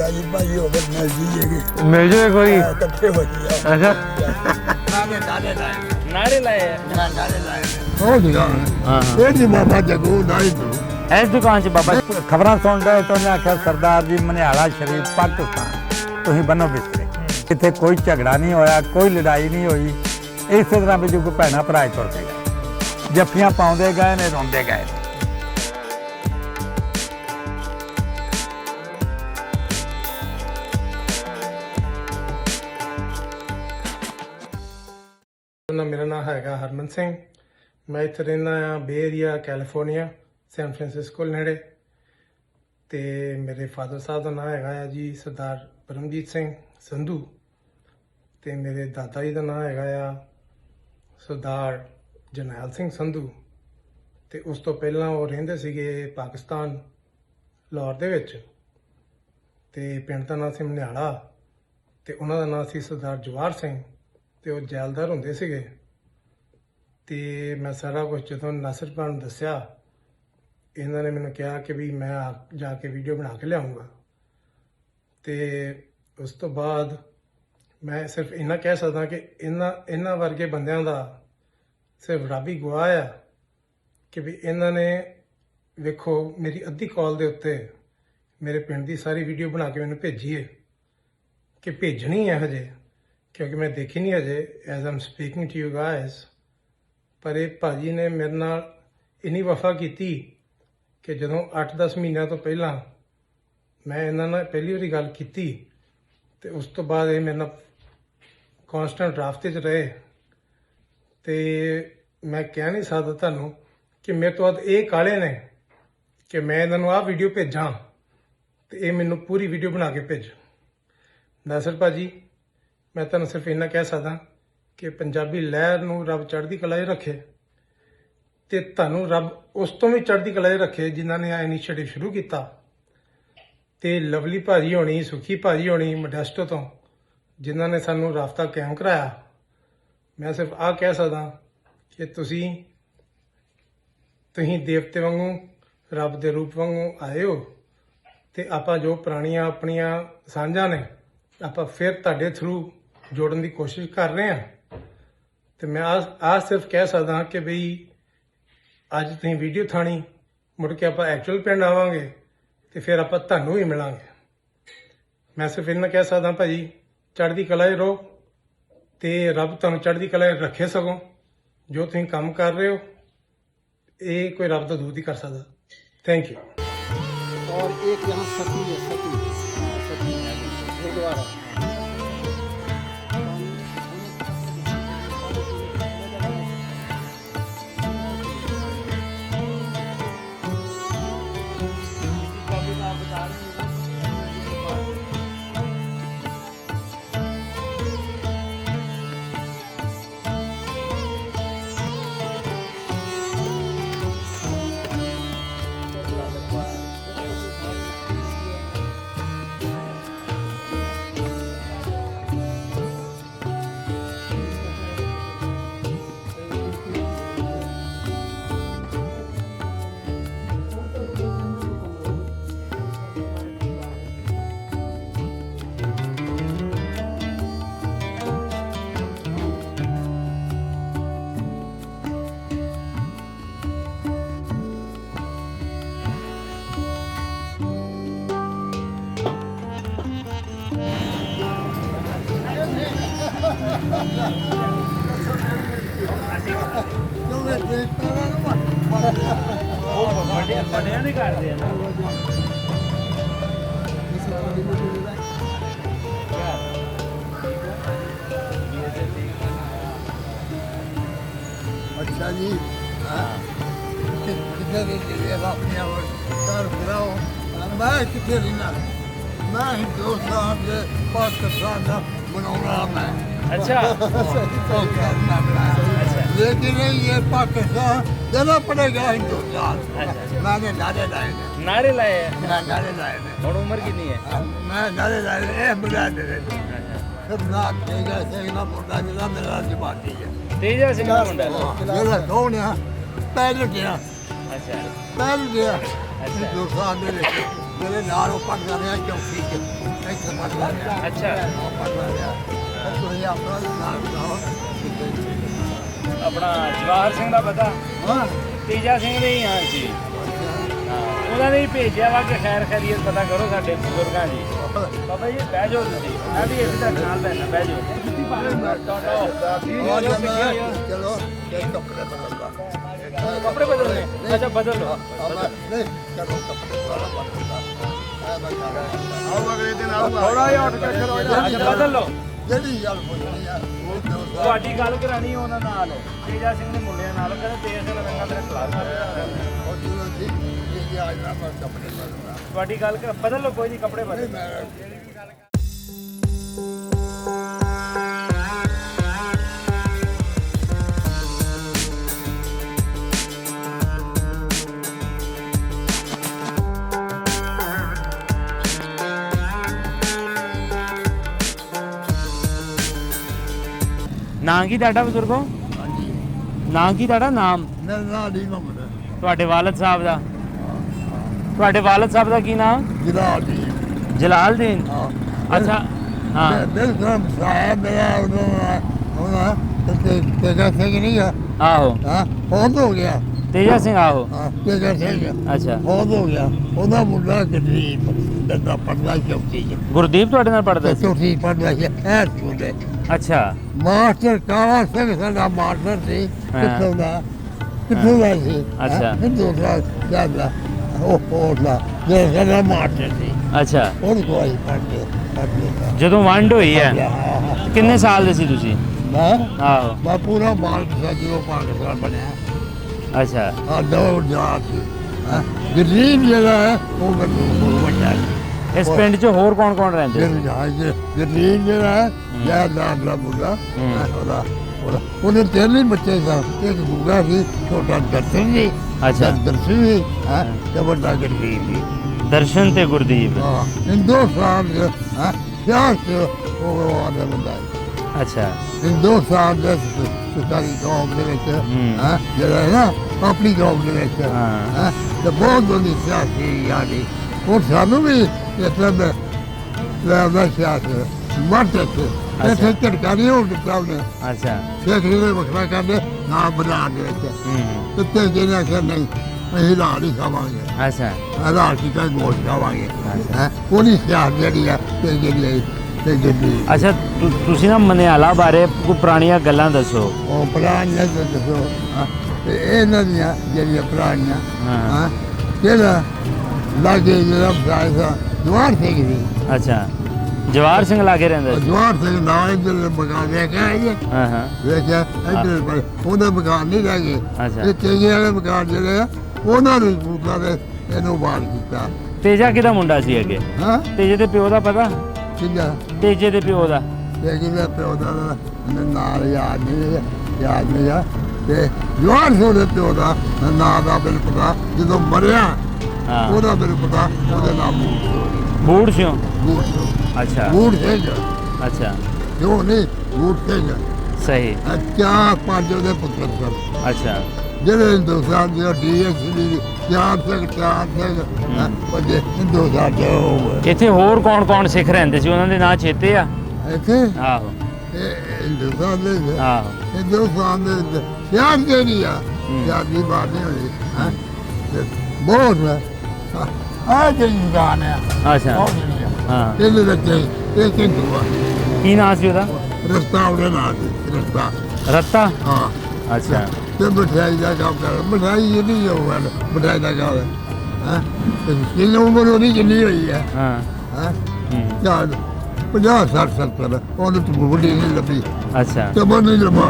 भाई भाई हो गए मिल जाइए मिल जाए कोई इकट्ठे हो गए अच्छा नारे लाए नारे लाए नारे लाए हो गया ये जी बाबा जगू नाई तू इस दुकान से बाबा खबर सुन रहे तो उन्हें आख्या सरदार जी मनियाला शरीफ पाकिस्तान तुम बनो बिस्तरे इतने कोई झगड़ा नहीं होया कोई लड़ाई नहीं हुई इस तरह भी जो भैन भरा तुर के गए जफ्फियां पाउंदे गए ने रोंदे गए मेरा नाम है हरमन सिंह मैं इत्थे रहना बे एरिया कैलीफोर्निया सैन फ्रांसिस्को नेड़े ते मेरे फादर साहब का नाम है जी सरदार परमजीत सिंह संधू ते मेरे दादा जी का नाम है सरदार जरनैल सिंह संधू ते उस तो पहला वो रहिंदे सीगे पाकिस्तान लाहौर दे विच ते पिंड का नाम सी मनियाला ते उन्हां दा नाम सी सरदार जवाहर सिंह ते वो जैलदार हुंदे सीगे ते मैं सारा कुछ जो नासिर भा नूं दस्सिया इन्होंने मैंने कहा कि भी मैं जाके वीडियो बना के लियाऊंगा ते उस तो बाद मैं सिर्फ इन्ना कह सकदा कि इन्हां वर्गे बंदियां दा सिर्फ रब ही गवाह आ कि भी इन्होंने वेखो मेरी अद्धी कॉल दे उत्ते मेरे पिंड की सारी वीडियो बना के मैंने भेजी है कि भेजनी है हजे क्योंकि मैं देखी नहीं अजे as am speaking to you guys पर ये भाजी ने मेरे नाल इन्नी वफा की कि जो 8-10 महीनों तो पहला मैं इन्होंने पहली बारी गल की तो उस तो बाद ये मेरे नाल कॉन्सटेंट राफ्ते च रहे तो मैं कह नहीं सकता तुहानू कि मेरे तो बाद ये काले ने कि मैं इन्होंने आ वीडियो भेजा तो ये मैनू पूरी वीडियो बना के भेज नासिर भाजी मैं तुहानू सिर्फ इन्ना कह सकदा कि पंजाबी लहर नूं रब चढ़दी कला च रखे ते तुहानू रब उस तो भी चढ़दी कला च रखे जिन्हां ने इनिशिएटिव शुरू किया ते लवली भाजी होनी सुखी भाजी होनी मोडेस्टो तो जिन्हां ने सानू राबता कायम कराया मैं सिर्फ आ कह सकदा कि तुसीं देवते वांगू रब दे रूप वांगू आए हो ते आपां जो पुराणियां अपनियां सांझां ने आपां फिर तुहाडे थ्रू जोड़न की कोशिश कर रहे हैं तो मैं आ सिर्फ कह सकदा कि बई अज तुसीं वीडियो थानी मुड़ के आपां एक्चुअल पिंड आवांगे तो फिर आपां तुहानू ही मिलांगे मैं सिर्फ इन्ना कह सकदा भाजी चढ़दी कला च रहो तो रब तुहानू चढ़दी कला च रखे सगों जो तुसीं काम कर रहे हो ये कोई रब तो दूर ही कर सकदा थैंक यू और एक यहाँ सती है सती गुरुद्वारा ਵੱਡਿਆਂ ਦੇ ਕਰਦੇ ਆ ਨਾ अच्छा जी कितने दिन के लिए अपने घर गिराओ मैं कितने दिन मैं हिंदुस्तान से पाकिस्तान का बनाऊंगा मैं अच्छा लेकिन ये पाकिस्तान देना पड़ेगा हिंदुस्तान मैंने नारे लाए नारे लाए मैं नारे लाए ਹੁਣ ਉਮਰ ਕਿੰਨੀ ਹੈ मैं नारे लाए बुला दे फिर ना तेजा सिंह ना मुंडा जिला मेरा जमाती है ਤੇਜਾ ਸਿੰਘ ਦਾ ਮੁੰਡਾ मेरा कौन है पहले गया ਅੱਛਾ पहले गया हिंदुस्तान मेरे नाल पढ़ रहे चौकी ਇੱਥੇ ਪੜ ਲਿਆ ਅੱਛਾ ਪੜ ਲਿਆ ਤੁਸੀਂ ਆਪਣਾ ਨਾਮ ਬਣਾਓ ਆਪਣਾ ਜਵਾਹਰ ਸਿੰਘ ਦਾ ਪਤਾ ਹਾਂ ਤੇਜਾ ਸਿੰਘ ਦੇ ਹੀ ਹਾਂ ਸੀ ਉਹਨਾਂ ਨੇ ਹੀ ਭੇਜਿਆ ਵਾ ਕਿ ਖੈਰ ਖੈਰੀਅਤ ਪਤਾ ਕਰੋ ਸਾਡੇ ਬਜ਼ੁਰਗਾਂ ਦੀ ਬਾਬਾ ਜੀ ਬਹਿ ਜਾਓ ਤੁਸੀਂ ਮੈਂ ਵੀ ਇੱਥੇ ਤੁਹਾਡੇ ਨਾਲ ਬਹਿਣਾ ਬਹਿ ਜਾਓ ਚਲੋ ਇਹ ਕੱਪੜੇ ਬਦਲਦਾ ਕੱਪੜੇ ਬਦਲਨੇ ਅੱਛਾ ਬਦਲ ਲਓ ਨਹੀਂ ਚਲੋ ਕੱਪੜੇ ਬਦਲਦਾ ਥੋੜਾ ਜਿਹਾ ਉੱਠ ਕੇ ਕਰੋ ਅੱਛਾ ਬਦਲ ਲਓ ਜਿਹੜੀ ਗੱਲ ਪੁੱਛਣੀ ਆ ਤੁਹਾਡੀ ਗੱਲ ਕਰਾਣੀ ਉਹਨਾਂ ਨਾਲ ਤੇਜਾ ਸਿੰਘ ਦੇ ਮੁੰਡਿਆਂ ਨਾਲ ਕਹਿੰਦੇ ਤੇਜ ਸਿੰਘ ਰੰਗਾ ਤੇਰੇ ਖਿਲਾਫ ਉਹ ਜਦੋਂ ਜੀ ਇਹ ਆ ਜਾਣਾ ਪਰ ਕੱਪੜੇ ਬਦਲਦਾ ਤੁਹਾਡੀ ਗੱਲ ਬਦਲ ਲਓ ਕੋਈ ਨਹੀਂ ਕੱਪੜੇ ਬਦਲ ਨਾਂ ਕੀ ਤੁਹਾਡਾ ਬਜ਼ੁਰਗੋ ਹਾਂਜੀ ਨਾਂ ਕੀ ਤੁਹਾਡਾ ਨਾਮ ਮੇਰਾ ਨਾਮ ਨਹੀਂ ਮੰਗਦਾ ਤੁਹਾਡੇ ਵਾਲਦ ਸਾਹਿਬ ਦਾ ਤੁਹਾਡੇ ਵਾਲਦ ਸਾਹਿਬ ਦਾ ਕੀ ਨਾਮ ਜਲਾਲ ਜੀ ਜਲਾਲਦੀਨ ਹਾਂ ਅੱਛਾ ਹਾਂ ਮੇਰੇ ਨਾਮ ਸਾਹਿਬ ਮੇਰਾ ਉਹਨਾਂ ਤੇਜਾ ਸਿੰਘ ਨਹੀਂ ਆ ਆਹੋ ਹਾਂ ਬਹੁਤ ਹੋ ਗਿਆ ਤੇਜਾ ਸਿੰਘ ਆਹੋ ਹਾਂ ਤੇਜਾ ਸਿੰਘ ਅੱਛਾ ਬਹੁਤ ਹੋ ਗਿਆ ਉਹਦਾ ਮੁੰਡਾ ਗਰੀਬ ਬੰਦਾ ਪੜਦਾ ਚੌਥੀ ਚ ਗੁਰਦੀਪ ਤੁਹਾਡੇ ਨਾਲ ਪੜਦਾ ਸੀ ਚੌਥੀ ਪੜਦਾ ਸੀ ਐ ਸਕੂਲੇ ਅੱਛਾ ਮਾਸਟਰ ਕਾਲਾ ਸਿੰਘ ਸਾਡਾ ਮਾਸਟਰ ਸੀ ਕਿੱਥੋਂ ਦਾ ਸੀ ਅੱਛਾ। ਹਿੰਦੂਸਤਾਨ ਜਾਂਦਾ ਉਹ ਹੋਲਾ ਜੇ ਸਾਡਾ ਮਾਸਟਰ ਸੀ ਅੱਛਾ ਉਹ ਕੋਈ ਪੜਦੇ ਜਦੋਂ ਵੰਡ ਹੋਈ ਹੈ ਕਿੰਨੇ ਸਾਲ ਦੇ ਸੀ ਤੁਸੀਂ ਆਹੋ ਮੈਂ ਪੂਰਾ ਮਾਲਕ ਸਾਜੋ ਪਾਕਿਸਤਾਨ ਬਣਿਆ ਅੱਛਾ ਆ ਦੋ ਜਾ ਸੀ ਗਰੀਬ ਜਿਹੜਾ ਹੈ ਉਹ ਮੈਨੂੰ ਵੱਡਾ ਹੈ ਇਸ ਪਿੰਡ 'ਚ ਹੋਰ ਕੌਣ ਕੌਣ ਰਹਿੰਦੇ ਸੀ ਗਰੀਬ ਜਿਹੜਾ ਹੈ ਜਾਂ ਨਾਮ ਦਾ ਮੁੰਡਾ ਉਹਨੇ ਤਿੰਨ ਬੱਚੇ ਸਨ ਇੱਕ ਗੁੱਗਾ ਸੀ ਛੋਟਾ ਦਰਸ਼ਨ ਸੀ ਅੱਛਾ ਦਰਸ਼ਨ ਸੀ ਤੇ ਵੱਡਾ ਗਰੀਬ ਸੀ ਦਰਸ਼ਨ ਤੇ ਗੁਰਦੀਪ ਹਾਂ ਹਿੰਦੁਸਤਾਨ ਦੇ ਸਿਆਸਤ ਉਹ ਆਉਂਦਾ ਬੰਦਾ ਹੈ ਅੱਛਾ ਹਿੰਦੁਸਤਾਨ ਦੇ ਸਰਕਾਰੀ ਕੌਮ ਦੇ ਵਿੱਚ ਜਿਹੜਾ ਹੈ ਨਾ ਆਪਣੀ ਕੌਮ ਦੇ ਵਿੱਚ ਤੇ ਬਹੁਤ ਵੱਡੀ ਸਿਆਸੀ ਯਾਨੀ ਉਹ ਸਾਨੂੰ ਵੀ ਇਸਲਾਮ ਦਾ ਸਿਆਸਤ ਮਰਦੇ ਸੀ ਇੱਥੇ ਝਟਕਾ ਨਹੀਂ ਹੋਣ ਦਿੱਤਾ ਉਹਨੇ ਅੱਛਾ ਸਿੱਖ ਜਿਹੜੇ ਵੱਖਰਾ ਕਰਦੇ ਨਾ ਬਣਾ ਦੇ ਵਿੱਚ ਤੇ ਜਿਹਨਾਂ ਆਖਿਆ ਨਹੀਂ ਅਸੀਂ ਲਾਲ ਨਹੀਂ ਖਾਵਾਂਗੇ ਅੱਛਾ ਲਾਲ ਕੀ ਕਾ ਗੋਸ਼ਤ ਖਾਵਾਂਗੇ ਉਹਦੀ ਸਿਆਸਤ ਜਿਹੜੀ ਆ ਤੇ ਜਿਹੜੀ ਅੱਛਾ ਤੁਸੀਂ ਨਾ ਮਨਿਆਲਾ ਬਾਰੇ ਕੋਈ ਪੁਰਾਣੀਆਂ ਗੱਲਾਂ ਦੱਸੋ ਉਹ ਪੁਰਾਣੀਆਂ ਦੱਸੋ ਤੇ ਇਹਨਾਂ ਦੀਆਂ ਜਿਹੜੀਆਂ ਪੁਰਾਣੀਆਂ ਕਿਹੜਾ ਲਾਗੇ ਜਿਹੜਾ ਬਸਾਇਸਾ ਜਵਾਰ ਸਿੰਘ ਸੀ ਅੱਛਾ ਜਵਾਹਰ ਸਿੰਘ ਲਾਗੇ ਰਹਿੰਦਾ ਸੀ ਜਵਾਰ ਸਿੰਘ ਨਾਲ ਇੱਧਰ ਮਕਾਨ ਵੇਖਿਆ ਹੈ ਹਾਂ ਹਾਂ ਵੇਖਿਆ ਇੱਧਰ ਪਰ ਉਹਦਾ ਮਕਾਨ ਨਹੀਂ ਰਹਿ ਗਏ ਅੱਛਾ ਇਹ ਤੇਜੇ ਵਾਲੇ ਮਕਾਨ ਜਿਹੜੇ ਆ ਉਹਨਾਂ ਨੂੰ ਪੁੱਤਾਂ ਨੇ ਇਹਨੂੰ ਬਾਹਰ ਕੀਤਾ ਤੇਜਾ ਕਿਹਦਾ ਮੁੰਡਾ ਸੀ ਅੱਗੇ ਹਾਂ ਤੇਜੇ ਦੇ ਪਿਓ ਦਾ ਪਤਾ ਕਿੰਨਾ ਤੇਜੇ ਦੇ ਪਿਓ ਦਾ ਤੇਜੇ ਦੇ ਪਿਓ ਦਾ ਨਾਲ ਯਾਦ ਨਹੀਂ ਆ ਤੇ ਜਵਾਰ ਸਿੰਘ ਦੇ ਪਿਓ ਦਾ ਨਾਂ ਦਾ ਬਿਲ ਪਤਾ ਜਦੋਂ ਮਰਿਆ ਹਾਂ ਉਹਦਾ ਬਿਲ ਪਤਾ ਉਹਦੇ ਨਾਮ ਬੂੜ ਸਿਓ ਬੂਟ ਅੱਛਾ ਬੂਟ ਸਿੰਘ ਅੱਛਾ ਜੋ ਨਹੀਂ ਬੂਟ ਸਿੰਘ ਸਹੀ ਚਾਰ ਪੰਜ ਉਹਦੇ ਪੁੱਤਰ ਸਨ ਅੱਛਾ ਜਿਹੜੇ ਹਿੰਦੁਸਤਾਨ ਦੇ ਡੀਐਸਸੀ ਚਾਰ ਸਿੰਘ ਉਹਦੇ ਹਿੰਦੁਸਤਾਨ ਦੇ ਉਹ ਇੱਥੇ ਹੋਰ ਕੌਣ ਕੌਣ ਸਿੱਖ ਰਹਿੰਦੇ ਸੀ ਉਹਨਾਂ ਦੇ ਨਾਂ ਚੇਤੇ ਆ ਇੱਥੇ ਆਹੋ ਇਹ ਹਿੰਦੁਸਤਾਨ ਦੇ ਆਹੋ ਹਿੰਦੁਸਤਾਨ ਦੇ ਸ਼ਹਿਰ ਜਿਹੜੀ ਆ ਸ਼ਹਿਰ ਦੀ ਬਾਤ ਨਹੀਂ ਹੋਈ ਬਹੁਤ ਆ ਜਿਹੜੀ ਦੁਕਾਨ ਆ ਅੱਛਾ ਉਹ ਜਿਹੜੀ ਆ ਹਾਂ ਇਹਦੇ ਵਿੱਚ ਇਹ ਹਿੰਦੂ ਆ ਕੀ ਨਾਂ ਸੀ ਉਹਦਾ ਰਸਤਾ ਉਹਦੇ ਨਾਲ ਸੀ ਰਸਤਾ ਰੱਤਾ ਹਾਂ ਅੱਛਾ ਤੇ ਮਠਿਆਈ ਦਾ ਕੰਮ ਕਰ ਮਠਿਆਈ ਇਹ ਨਹੀਂ ਹੋਊਗਾ ਮਠਿਆਈ ਦਾ ਕੰਮ ਹੈ ਤੇ ਕਿੰਨੀ ਉਮਰ ਉਹਦੀ ਕਿੰਨੀ ਹੋਈ ਹੈ ਹਾਂ ਯਾਰ 50 60 70 ਉਹਨੂੰ ਤਾਂ ਬੁੱਢੀ ਨਹੀਂ ਲੱਭੀ ਅੱਛਾ ਤੇ ਮਨ ਨਹੀਂ ਲੱਭਾ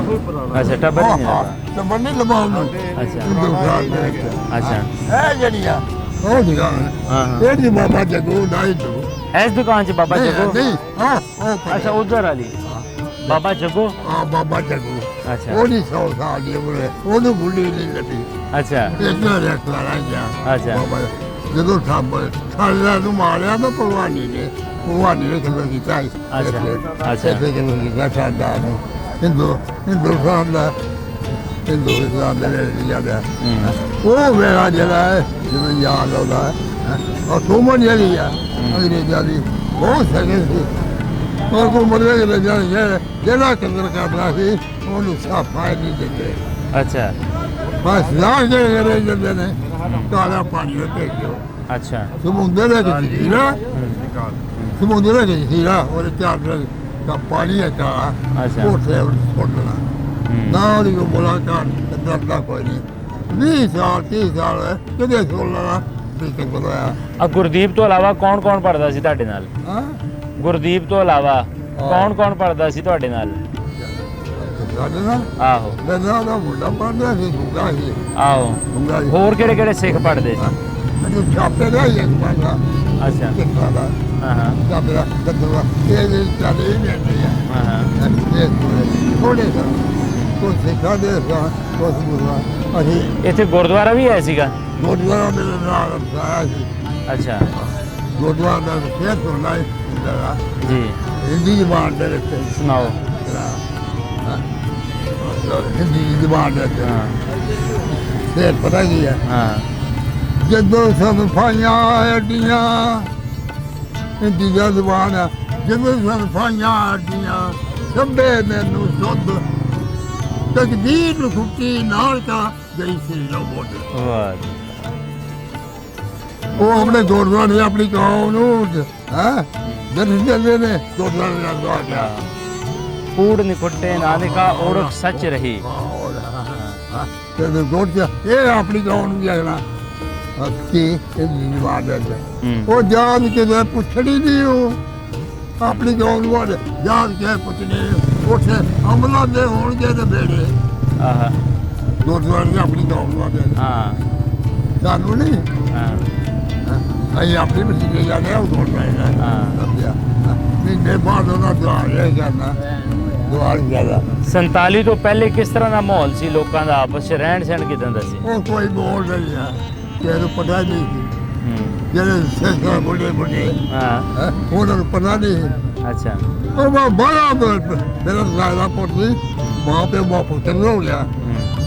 ਅੱਛਾ ਟੱਬਰ ਨਹੀਂ ਲੱਗਾ ਤੇ ਮਨ ਨਹੀਂ ਲੱਭਾ ਉਹਨੂੰ ਅੱਛਾ ਅੱਛਾ ਇਹ ਜਿਹੜੀ ਆ ਉਹ ਦੁਕਾਨ ਹਾਂ ਇਹ ਜੀ ਬਾਬਾ ਜਗੂ ਨਾਈ ਤੂੰ ਇਸ ਦੁਕਾਨ 'ਚ ਬਾਬਾ ਜੱਗੋ ਨਹੀਂ ਉਹ ਅੱਛਾ ਉਧਰ ਵਾਲੀ ਬਾਬਾ ਜੱਗੋ ਆ ਬਾਬਾ ਜਗੂ ਅੱਛਾ ਉਹਦੀ 100 ਸਾਲ ਦੀ ਉਮਰ ਹੈ ਉਹਨੂੰ ਬੁੱਢੀ ਨਹੀਂ ਲੱਭੀ ਅੱਛਾ ਇਤਨਾ ਰਖਵਾਲਾ ਗਿਆ ਅੱਛਾ ਬਾਬਾ ਜਦੋਂ ਸਾਡਾ ਨੂੰ ਮਾਰਿਆ ਤਾਂ ਭਗਵਾਨੀ ਨੇ ਕਿਵੇਂ ਕੀਤਾ ਅੱਛਾ ਇੱਥੇ ਕਿਵੇਂ ਕੀਤਾ ਸਾਡਾ ਨੂੰ ਹਿੰਦੁਸਤਾਨ ਦਾ ਹਿੰਦੁਸਤਾਨ ਦੇ ਵਿੱਚ ਜਾਂਦਾ ਉਹ ਮੇਰਾ ਜਿਹੜਾ ਹੈ ਜਿਵੇਂ ਯਾਦ ਆਉਂਦਾ ਹੈ ਉਹ ਸੁਮਨ ਜਿਹੜੀ ਆ ਅੰਗਰੇਜ਼ਾਂ ਦੀ ਬਹੁਤ ਸਕੇ ਸੀ ਉਹ ਕੋ ਮਰਵੇ ਕੇ ਜਾਣ ਜਿਹੜਾ ਕੰਦਰ ਕਰਦਾ ਸੀ ਉਹਨੂੰ ਸਾਫਾ ਨਹੀਂ ਦਿੰਦੇ ਅੱਛਾ ਬਸ ਲਾਹ ਕੇ ਰਹੇ ਜਾਂਦੇ ਨੇ ਕਾਲਾ ਪਾਣੀ ਵਿੱਚ ਭੇਜੋ ਅੱਛਾ ਸਮੁੰਦਰ ਦੇ ਵਿੱਚ ਸੀ ਨਾ ਸਮੁੰਦਰ ਦੇ ਵਿੱਚ ਸੀ ਨਾ ਉਹਦੇ ਚਾਰ ਦਾ ਪਾਣੀ ਹੈ ਕਾਲਾ ਅੱਛਾ। ਉਹ ਤੇ ਛੋੜਨਾ ਨਾ ਉਹਦੀ ਕੋਈ ਮੁਲਾਕਾਤ ਡਰਦਾ ਕੋਈ ਨਹੀਂ 20 ਸਾਲ 30 ਸਾਲ ਕਿਤੇ ਸੋਲਣਾ ਵੀ ਕਿ ਬੋਲਿਆ ਆ ਗੁਰਦੀਪ ਤੋਂ ਇਲਾਵਾ ਕੌਣ ਕੌਣ ਪੜਦਾ ਸੀ ਤੁਹਾਡੇ ਨਾਲ ਹਾਂ ਗੁਰਦੀਪ ਤੋਂ ਇਲਾਵਾ ਕੌਣ ਕੌਣ ਪੜਦਾ ਸੀ ਤੁਹਾਡੇ ਨਾਲ ਸਾਡੇ ਨਾਲ ਆਹੋ ਮੇਰਾ ਦਾ ਮੁੰਡਾ ਪੜਦਾ ਸੀ ਗੁੰਗਾ ਸੀ ਆਹੋ ਗੁੰਗਾ ਸੀ ਹੋਰ ਕਿਹੜੇ ਕਿਹੜੇ ਸਿੱਖ ਪੜਦੇ ਸੀ ਮੈਨੂੰ ਛਾਪੇ ਦਾ ਹੀ ਇੱਕ ਪਾਸਾ ਅੱਛਾ ਸਿੱਖਾ ਦਾ ਹਾਂ ਹਾਂ ਛਾਪੇ ਦਾ ਦੱਸੂਗਾ ਇਹ ਜੀ ਚਾਲੇ ਹੀ ਨਹੀਂ ਆ ਹਾਂ ਹਾਂ ਥੋੜੇ ਸਾ ਕੁਝ ਸਿੱਖਾ ਦੇ ਸਾ ਕੁਝ ਗੁਰੂਆ ਅਸੀਂ ਇੱਥੇ ਗੁਰਦੁਆਰਾ ਵੀ ਹੈ ਸੀਗਾ ਗੁਰਦੁਆਰਾ ਮੇਰੇ ਨਾਲ ਆਇਆ ਸੀ ਅੱਛਾ ਗੁਰਦੁਆਰਾ ਦਾ ਖੇਤ ਹੁੰਦਾ ਹੈ ਜੀ ਹਿੰਦੀ ਜ਼ਬਾਨ ਦੇ ਵਿੱਚ ਸੁਣਾਓ ਹਿੰਦੀ ਜ਼ਬਾਨ ਦੇ ਵਿੱਚ ਹਾਂ ਫਿਰ ਪਤਾ ਕੀ ਹੈ ਹਾਂ ਜਦੋਂ ਸਫਾਈਆਂ ਅੱਡੀਆਂ ਹਿੰਦੀ ਦਾ ਜ਼ਬਾਨ ਹੈ ਜਦੋਂ ਸਫਾਈਆਂ ਅੱਡੀਆਂ ਸਭੇ ਮੈਨੂੰ ਸੁੱਧ ਤਕਦੀਰ ਨੂੰ ਖੁੱਟੀ ਨਾਲ ਕਾ ਗਈ ਸੀ ਲੋਬੋਟ ਵਾਹ ਉਹ ਆਪਣੇ ਗੁਰਦੁਆਰੇ ਆਪਣੀ ਕੌਮ ਨੂੰ ਹੈ ਦਰਸ਼ਨ ਦਿੰਦੇ ਨੇ ਗੁਰਦੁਆਰੇ ਦਾ ਦਰਵਾਜ਼ਾ ਕੂੜ ਨਿਕੁੱਟੇ ਨਾਨਕਾ ਔੜਕ ਸੱਚ ਰਹੀ ਤੇ ਗੋਟ ਇਹ ਆਪਣੀ ਕੌਮ ਨੂੰ ਜਾਣਾ ਕੀ ਇਹ ਜਵਾਬ ਹੈ ਉਹ ਜਾਣ ਕੇ ਪੁੱਛਣੀ ਨਹੀਂ ਉਹ ਆਪਣੀ ਕੌਮ ਨੂੰ ਜਾਣ ਕੇ ਪੁੱਛਣੀ ਉੱਥੇ ਅਮਲਾਂ ਦੇ ਹੋਣਗੇ ਤੇ ਬੇੜੇ ਆਹਾ ਗੁਰਦੁਆਰੇ ਆਪਣੀ ਕੌਮ ਨੂੰ ਹਾਂ ਸਾਨੂੰ ਨਹੀਂ ਹਾਂ ਅਸੀਂ ਆਪਣੀ ਮਸੀਹ ਜਾਂਦੇ ਉਹ ਗੁਰਦੁਆਰੇ ਹਾਂ ਮਹੀਨੇ ਬਾਅਦ ਉਹਨਾਂ ਦੁਆਰ ਇਹ ਕਰਨਾ ਦੁਆਰ ਜ਼ਿਆਦਾ 47 ਤੋਂ ਪਹਿਲੇ ਕਿਸ ਤਰ੍ਹਾਂ ਦਾ ਮਾਹੌਲ ਸੀ ਲੋਕਾਂ ਦਾ ਆਪਸ ਚ ਰਹਿਣ ਸਹਿਣ ਕਿਦਾਂ ਦਾ ਸੀ ਉਹ ਕੋਈ ਬੋਲ ਨਹੀਂ ਆ ਕਿਸੇ ਨੂੰ ਪਤਾ ਨਹੀਂ ਸੀ ਜਿਹੜੇ ਸਿੱਖ ਬੁੱਢੇ ਹਾਂ ਉਹਨਾਂ ਨੂੰ ਪਤਾ ਨਹੀਂ ਸੀ ਅੱਛਾ ਉਹ ਬੜਾ ਮੇਰਾ ਲਾਇਲਾ ਪੁੱਤੀ ਮਾਂ ਪਿਓ ਮਾਂ ਪੁੱਤਰ ਹੋ ਗਿਆ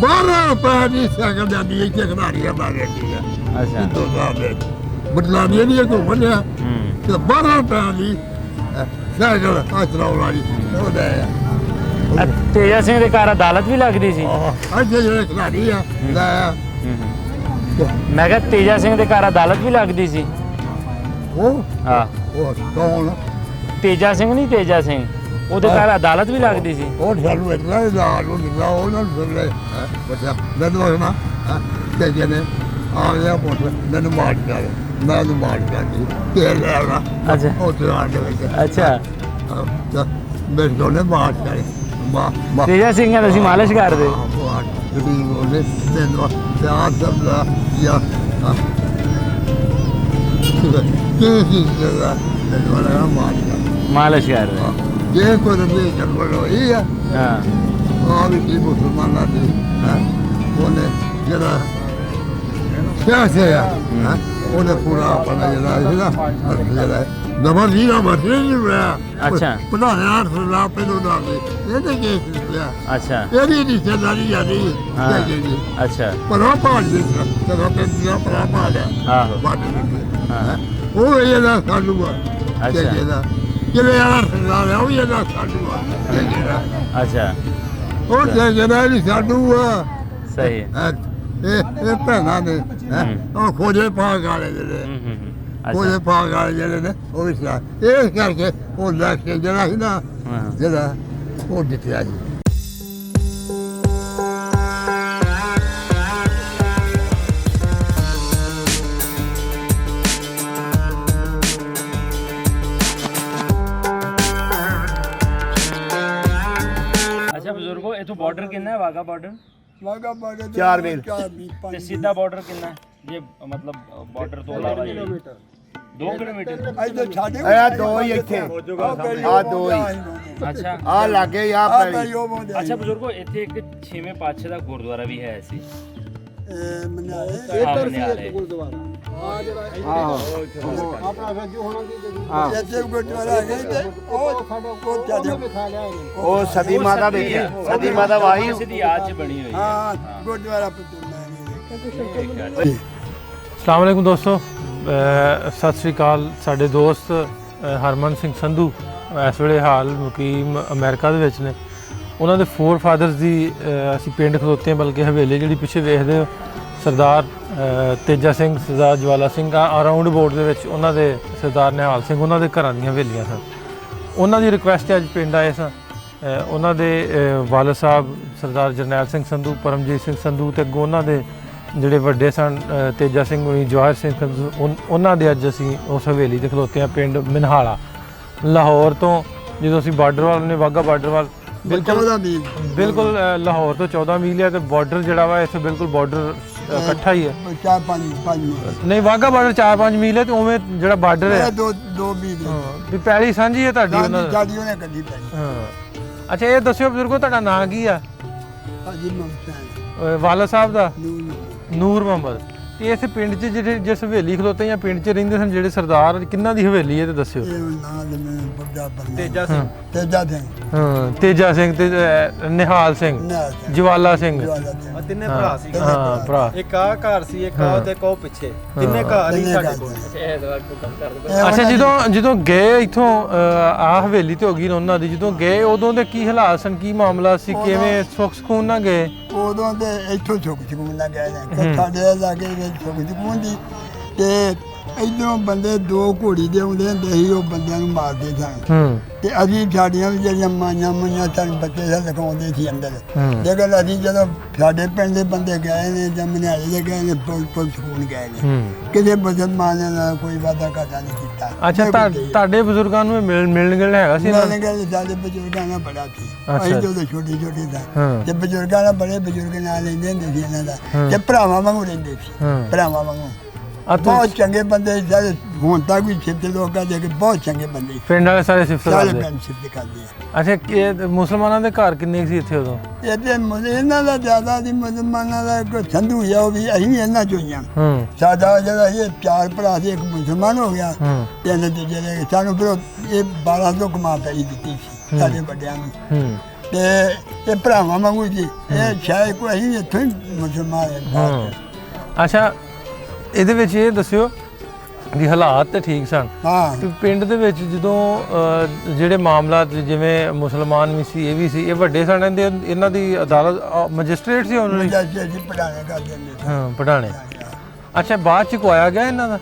12 ਰੁਪਏ ਦੀ ਸਾਈਕਲ ਜਾਂਦੀ ਹੈ ਕਿ ਖਿਡਾਰੀਆਂ ਮਾਰੇ ਦੀ ਹੈ ਅੱਛਾ ਦੋ ਸਾਲ ਬਦਲਾਵੀ ਨਹੀਂ ਕੋ ਬਣਿਆ ਤੇ 12 ਰੁਪਏ ਦੀ ਸਾਈਕਲ ਚਲਾਉਣ ਵਾਲੀ ਉਹਦਾ ਤੇਜਾ ਸਿੰਘ ਦੇ ਘਰ ਅਦਾਲਤ ਵੀ ਲੱਗਦੀ ਸੀ ਅੱਜ ਜਿਹੜੇ ਖਿਡਾਰੀ ਆ ਲੈ ਮੈਂ ਕਿਹਾ ਤੇਜਾ ਸਿੰਘ ਦੇ ਘਰ ਅਦਾਲਤ ਵੀ ਲੱਗਦੀ ਸੀ ਉਹ ਹਾਂ ਉਹ ਕੌਣ ਤੇਜਾ ਸਿੰਘ ਨਹੀਂ ਤੇਜਾ ਸਿੰਘ ਉਹਦੇ ਘਰ ਅਦਾਲਤ ਵੀ ਲੱਗਦੀ ਸੀ ਉਹ ਸਾਨੂੰ ਇਤਨਾ ਲਾਲ ਨੂੰ ਦਿੱਤਾ ਉਹਨਾਂ ਨੂੰ ਸੁਣ ਲੈ ਬੱਚਾ ਮੈਨੂੰ ਨਾ ਤੇ ਜਨੇ ਆ ਗਿਆ ਪੁੱਤ ਮੈਨੂੰ ਮਾਰ ਕਰ ਮੈਂ ਉਹਨੂੰ ਮਾਰ ਕਰਦੀ ਤੇ ਲੈ ਆਉਣਾ ਅੱਛਾ। ਉਹ ਦੁਆਰ ਦੇ ਵਿੱਚ ਅੱਛਾ ਮੇਰੇ ਕੋਲ ਨੇ ਮਾਰ ਕਰ ਮਾਂ ਤੇਜਾ ਸਿੰਘ ਕਹਿੰਦਾ ਸੀ ਮਾਲਿਸ਼ ਕਰਦੇ ਗਰੀਬ ਉਹਨੇ ਤੈਨੂੰ ਪਿਆਰ ਦੰਦਾ ਜਾਂ ਕੀ ਸੀ ਜਿਹੜਾ ਮੈਨੂੰ ਲਗਾ ਮਾਰ ਕਰ ਮਾਲਿਸ਼ ਕਰਦੇ ਜੇ ਕੋਈ ਨਹੀਂ ਜਨਮ ਹੋਈ ਆ ਹਾਂ ਆ ਵੀ ਕੀ ਮੁਸਲਮਾਨਾਂ ਦੀ ਉਹਨੇ ਜਿਹੜਾ ਸਿਆਸੀ ਆ ਉਹਨੇ ਪੂਰਾ ਆਪਣਾ ਜਿਹੜਾ ਜਿਹੜਾ ਨਵਾਂ ਜੀਰਾ ਬਸਰੇ ਨਹੀਂ ਹੋਇਆ ਅੱਛਾ। ਪਧਾਰਿਆ ਸਰਦਾਰ ਪਹਿਲੋਂ ਦਾ ਇਹਦੇ ਕੇਸ ਲਿਆ ਅੱਛਾ ਇਹਦੀ ਰਿਸ਼ਤੇਦਾਰੀ ਆਦੀ ਹਾਂ ਜੀ ਅੱਛਾ ਪਰਾ ਭਾਲ ਜੀ ਤੇਰਾ ਪਿੰਡਿਆ ਪਰਾ ਭਾਲ ਆਹੋ ਹਾਂ ਉਹ ਇਹਦਾ ਸਾਡੂ ਆ ਅੱਛਾ। ਇਹਦਾ ਕਿਲੇ ਵਾਲਾ ਸਰਦਾਰ ਆ ਉਹ ਇਹਦਾ ਸਾਡੂ ਆ ਅੱਛਾ ਉਹ ਜਿਹੜਾ ਵੀ ਸਾਡੂ ਆ ਸਹੀ ਇਹ ਭੈਣਾਂ ਨੇ ਉਹ ਖੋਜੇ ਭਾਗ ਵਾਲੇ ਜਿਹੜੇ ਖੋਜੇ ਭਾਗ ਵਾਲੇ ਜਿਹੜੇ ਨੇ ਉਹ ਵੀ ਸਾ ਇਸ ਕਰਕੇ ਉਹ ਲੈ ਕੇ ਜਿਹੜਾ ਸੀ ਨਾ ਜਿਹੜਾ ਉਹ ਜਿੱਤਿਆ ਜੀ ਅੱਛਾ ਬਜ਼ੁਰਗੋ ਇਥੋਂ ਬਾਰਡਰ ਕਿੰਨਾ ਹੈ ਵਾਗਾ ਬਾਰਡਰ ਵਾਗਾ ਬਾਗੇ 4 ਮੀਲ ਤੇ ਸਿੱਧਾ ਬਾਰਡਰ ਕਿੰਨਾ ਹੈ ਜੇ ਮਤਲਬ ਬਾਰਡਰ ਤੋਂ ਇਲਾਵਾ 2 ਕਿਲੋਮੀਟਰ ਇੱਥੇ ਛਾੜੇ ਆ ਦੋ ਹੀ ਇੱਥੇ ਆ ਦੋ ਹੀ ਅੱਛਾ ਆ ਲਾਗੇ ਆ ਪੈਲੀ ਅੱਛਾ ਬਜ਼ੁਰਗੋ ਇੱਥੇ ਇੱਕ 6ਵੇਂ ਪਾਤਸ਼ਾਹ ਦਾ ਗੁਰਦੁਆਰਾ ਵੀ ਹੈ ਸੀ ਮਨਾਲੇ ਗੁਰਦੁਆਰਾ ਇੱਥੇ ਗੁਰਦੁਆਰਾ ਹੈਗਾ ਤੇ ਉਹ ਛਾੜੇ ਉਹ ਸਦੀ ਮਾਤਾ ਵੇਖਿਆ ਸਦੀ ਮਾਤਾ ਵਾਹੀ ਸਿੱਧੀ ਯਾਦ ਚ ਬਣੀ ਹੋਈ ਹੈ ਹਾਂ ਗੁਰਦੁਆਰਾ ਪਤੁੰਨਾ ਅਸਲਾਮ ਵਾਲੇਕੁਮ ਦੋਸਤੋ ਸਤਿ ਸ੍ਰੀ ਅਕਾਲ ਸਾਡੇ ਦੋਸਤ ਹਰਮਨ ਸਿੰਘ ਸੰਧੂ ਇਸ ਵੇਲੇ ਹਾਲ ਮੁਕੀਮ ਅਮਰੀਕਾ ਦੇ ਵਿੱਚ ਨੇ। ਉਹਨਾਂ ਦੇ ਫੋਰ ਫਾਦਰਸ ਦੀ ਅਸੀਂ ਪਿੰਡ ਖਲੋਤੇ ਹਾਂ, ਬਲਕਿ ਹਵੇਲੀ ਜਿਹੜੀ ਪਿੱਛੇ ਵੇਖਦੇ ਹੋ ਸਰਦਾਰ ਤੇਜਾ ਸਿੰਘ, ਸਰਦਾਰ ਜਵਾਲਾ ਸਿੰਘ ਅਰਾਊਂਡ ਬੋਰਡ ਦੇ ਵਿੱਚ ਉਹਨਾਂ ਦੇ ਸਰਦਾਰ ਨਿਹਾਲ ਸਿੰਘ, ਉਹਨਾਂ ਦੇ ਘਰਾਂ ਦੀਆਂ ਹਵੇਲੀਆਂ ਸਨ। ਉਹਨਾਂ ਦੀ ਰਿਕੁਐਸਟ ਅੱਜ ਪਿੰਡ ਆਏ ਸਾਂ। ਉਹਨਾਂ ਦੇ ਵਾਲਦ ਸਾਹਿਬ ਸਰਦਾਰ ਜਰਨੈਲ ਸਿੰਘ ਸੰਧੂ, ਪਰਮਜੀਤ ਸਿੰਘ ਸੰਧੂ ਤੇ ਅੱਗੋਂ ਉਹਨਾਂ ਦੇ ਜਿਹੜੇ ਵੱਡੇ ਸਨ ਤੇਜਾ ਸਿੰਘ ਹੋਣੀ, ਜਵਾਹਰ ਸਿੰਘ ਸੰਧੂ, ਉਹਨਾਂ ਦੇ ਅੱਜ ਅਸੀਂ ਉਸ ਹਵੇਲੀ 'ਤੇ ਖਲੋਤੇ ਹਾਂ ਪਿੰਡ ਮਿਨਹਾਲਾ। ਲਾਹੌਰ ਤੋਂ ਜਦੋਂ ਅਸੀਂ ਬਾਰਡਰ ਵੱਲ ਨੇ, ਵਾਹਗਾ ਬਾਰਡਰ ਵੱਲ ਬਿਲਕੁਲ ਲਾਹੌਰ ਤੋਂ 14 ਮੀਲ ਹੈ ਤੇ ਬਾਰਡਰ ਜਿਹੜਾ ਵਾ ਇੱਥੇ ਬਿਲਕੁਲ ਬਾਰਡਰ ਇਕੱਠਾ ਹੀ ਹੈ। 4-5 ਨਹੀਂ, ਵਾਹਗਾ ਬਾਰਡਰ 4-5 ਮੀਲ ਹੈ ਤੇ ਉਵੇਂ ਜਿਹੜਾ ਬਾਰਡਰ ਹੈ 2 ਮੀਲ ਵੀ ਪੈਲੀ ਸਾਂਝੀ ਹੈ ਤੁਹਾਡੀ ਉਹਨਾਂ ਨਾਲ। ਸਾਡੀ ਉਹਨੇ ਕੱਢੀ ਪਈ। ਹਾਂ, ਅੱਛਾ ਇਹ ਦੱਸਿਓ ਬਜ਼ੁਰਗੋ ਤੁਹਾਡਾ ਨਾਂ ਕੀ ਆ? ਹਾਜੀ ਮੁਹੰਮਦ ਵਾਲਾ ਸਾਹਿਬ ਦਾ ਨੂੰ ਨੂਰ ਮੁਹੰਮਦ। ਤੇ ਇਸ ਪਿੰਡ 'ਚ ਜਿਹੜੇ ਜਿਸ ਹਵੇਲੀ ਖਲੋਤੇ ਜਾਂ ਪਿੰਡ 'ਚ ਰਹਿੰਦੇ ਸਨ ਜਿਹੜੇ ਸਰਦਾਰ, ਕਿਹਨਾਂ ਦੀ ਹਵੇਲੀ ਹੈ ਤੇ ਦੱਸਿਓ? ਇਹ ਨਾਂ ਦੇ ਮੈਂ ਵੱਡਾ ਬੰਦਾ ਤੇਜਾ ਸਿੰਘ। ਹਾਂ, ਤੇਜਾ ਸਿੰਘ ਤੇ ਨਿਹਾਲ ਸਿੰਘ, ਜਵਾਲਾ ਸਿੰਘ। ਤਿੰਨੇ ਭਰਾ ਸੀ। ਹਾਂ ਭਰਾ। ਇੱਕ ਆ ਘਰ ਸੀ, ਇੱਕ ਆ ਤੇ ਇੱਕ ਉਹ ਪਿੱਛੇ, ਤਿੰਨੇ ਘਰ ਹੀ ਸਾਡੇ ਕੋਲ। ਅੱਛਾ, ਜਦੋਂ ਗਏ ਇੱਥੋਂ ਆ ਹਵੇਲੀ ਤੇ ਹੋ ਗਈ ਉਹਨਾਂ ਦੀ, ਜਦੋਂ ਗਏ ਉਦੋਂ ਦੇ ਕੀ ਹਾਲਾਤ ਸਨ, ਕੀ ਮਾਮਲਾ ਸੀ, ਕਿਵੇਂ ਸੁੱਖ ਸਕੂਨ ਨਾਲ ਗਏ? ਉਦੋਂ ਤੇ ਇੱਥੋਂ ਸੁੱਖ ਸਕੂਨ ਨਾਲ ਗਏ ਨੇ। ਸਾਡੇ ਲਾਗੇ ਵਿੱਚ ਸੁੱਖ ਸਕੂਨ ਦੀ ਤੇ ਇੱਧਰੋਂ ਬੰਦੇ 2 ਘੋੜੀ ਦੇ ਆਉਂਦੇ ਹੁੰਦੇ ਸੀ, ਉਹ ਬੰਦਿਆਂ ਨੂੰ ਮਾਰਦੇ ਸਨ। ਤੇ ਅਸੀਂ ਸਾਡੀਆਂ ਵੀ ਜਿਹੜੀਆਂ ਮਾਈਆਂ ਸਾਨੂੰ ਬੱਚੇ ਲਿਖਾਉਂਦੇ ਸੀ ਅੰਦਰ। ਲੇਕਿਨ ਅਸੀਂ ਜਦੋਂ ਸਾਡੇ ਪਿੰਡ ਦੇ ਬੰਦੇ ਗਏ ਨੇ ਜਾਂ ਮਨਿਆਲੇ ਦੇ ਗਏ ਨੇ, ਪੁਲ ਸਕੂਨ ਗਏ ਨੇ। ਕਿਸੇ ਮੁਸਲਮਾਨ ਨਾਲ ਕੋਈ ਵਾਦਾ ਘਾਟਾ ਨਹੀਂ ਕੀਤਾ। ਅੱਛਾ, ਤੁਹਾਡੇ ਬਜ਼ੁਰਗਾਂ ਨੂੰ ਮਿਲਣ ਗਿਲਣ ਹੈਗਾ ਸੀ? ਮਿਲਣ ਗਿਲਣ ਸਾਡੇ ਬਜ਼ੁਰਗਾਂ ਨਾਲ ਬੜਾ ਸੀ। ਅਸੀਂ ਜਦੋਂ ਛੋਟੇ ਸਨ ਤੇ ਬਜ਼ੁਰਗਾਂ ਨਾਲ ਬੜੇ ਬਜ਼ੁਰਗ ਨਾਲ ਲੈਂਦੇ ਹੁੰਦੇ ਸੀ ਇਹਨਾਂ ਦਾ, ਤੇ ਭਰਾਵਾਂ ਵਾਂਗੂ ਰਹਿੰਦੇ ਸੀ, ਭਰਾਵਾਂ ਵਾਂਗੂ। ਬਹੁਤ ਚੰਗੇ ਬੰਦੇ ਸਾਰੇ, ਹੁਣ ਤੱਕ ਵੀ ਸਿਫਤ ਲੋਕਾਂ ਦੇ ਕੇ ਬਹੁਤ ਚੰਗੇ ਬੰਦੇ। ਪਿੰਡ ਵਾਲੇ ਸਾਰੇ ਸਿਫਤ ਸਾਰੇ ਕਰਦੇ? ਪਿੰਡ ਸਿਫਤ ਕਰਦੇ ਆ। ਅੱਛਾ, ਇਹ ਮੁਸਲਮਾਨਾਂ ਦੇ ਘਰ ਕਿੰਨੇ ਸੀ ਇੱਥੇ ਉਦੋਂ? ਇੱਥੇ ਇਹਨਾਂ ਦਾ ਜ਼ਿਆਦਾ ਸੀ, ਮੁਸਲਮਾਨਾਂ ਦਾ ਕੋਈ ਸੰਧੂ ਆ, ਉਹ ਵੀ ਅਸੀਂ ਵੀ ਇਹਨਾਂ ਚੋਂ ਹੀ ਆ। ਸਾਡਾ ਜਿਹੜਾ ਇਹ 4 ਭਰਾ ਸੀ, ਇੱਕ ਮੁਸਲਮਾਨ ਹੋ ਗਿਆ, ਤਿੰਨ ਦੂਜੇ ਦੇ। ਸਾਨੂੰ ਫਿਰ ਇਹ 1200 ਕਮਾ ਪੈਲੀ ਦਿੱਤੀ ਸੀ ਸਾਡੇ ਵੱਡਿਆਂ ਨੂੰ। ਤੇ ਇਹ ਭਰਾਵਾਂ ਵਾਂਗੂ ਸੀ। ਇਹ ਸ਼ਾਇਦ ਕੋਈ ਅਸੀਂ ਇੱਥੋਂ ਹੀ ਮੁਸਲਮਾਨ ਹੈ। ਅੱਛਾ, ਇਹਦੇ ਵਿੱਚ ਇਹ ਦੱਸਿਓ ਵੀ ਹਾਲਾਤ ਤੇ ਠੀਕ ਸਨ। ਹਾਂ, ਤੇ ਪਿੰਡ ਦੇ ਵਿੱਚ ਜਦੋਂ ਜਿਹੜੇ ਮਾਮਲਾਤ ਜਿਵੇਂ ਮੁਸਲਮਾਨ ਵੀ ਸੀ, ਇਹ ਵੀ ਸੀ, ਇਹ ਵੱਡੇ ਸਨ, ਇਹਨਾਂ ਦੀ ਅਦਾਲਤ ਮੈਜਿਸਟ੍ਰੇਟ ਸੀ ਉਹਨਾਂ ਦੀ? ਪੜਾਣੇ ਕਰਦੇ ਹੁੰਦੇ। ਹਾਂ, ਪੜਾਣੇ। ਅੱਛਾ, ਬਾਅਦ ਚ ਕੋਈ ਆ ਗਿਆ ਇਹਨਾਂ ਦਾ?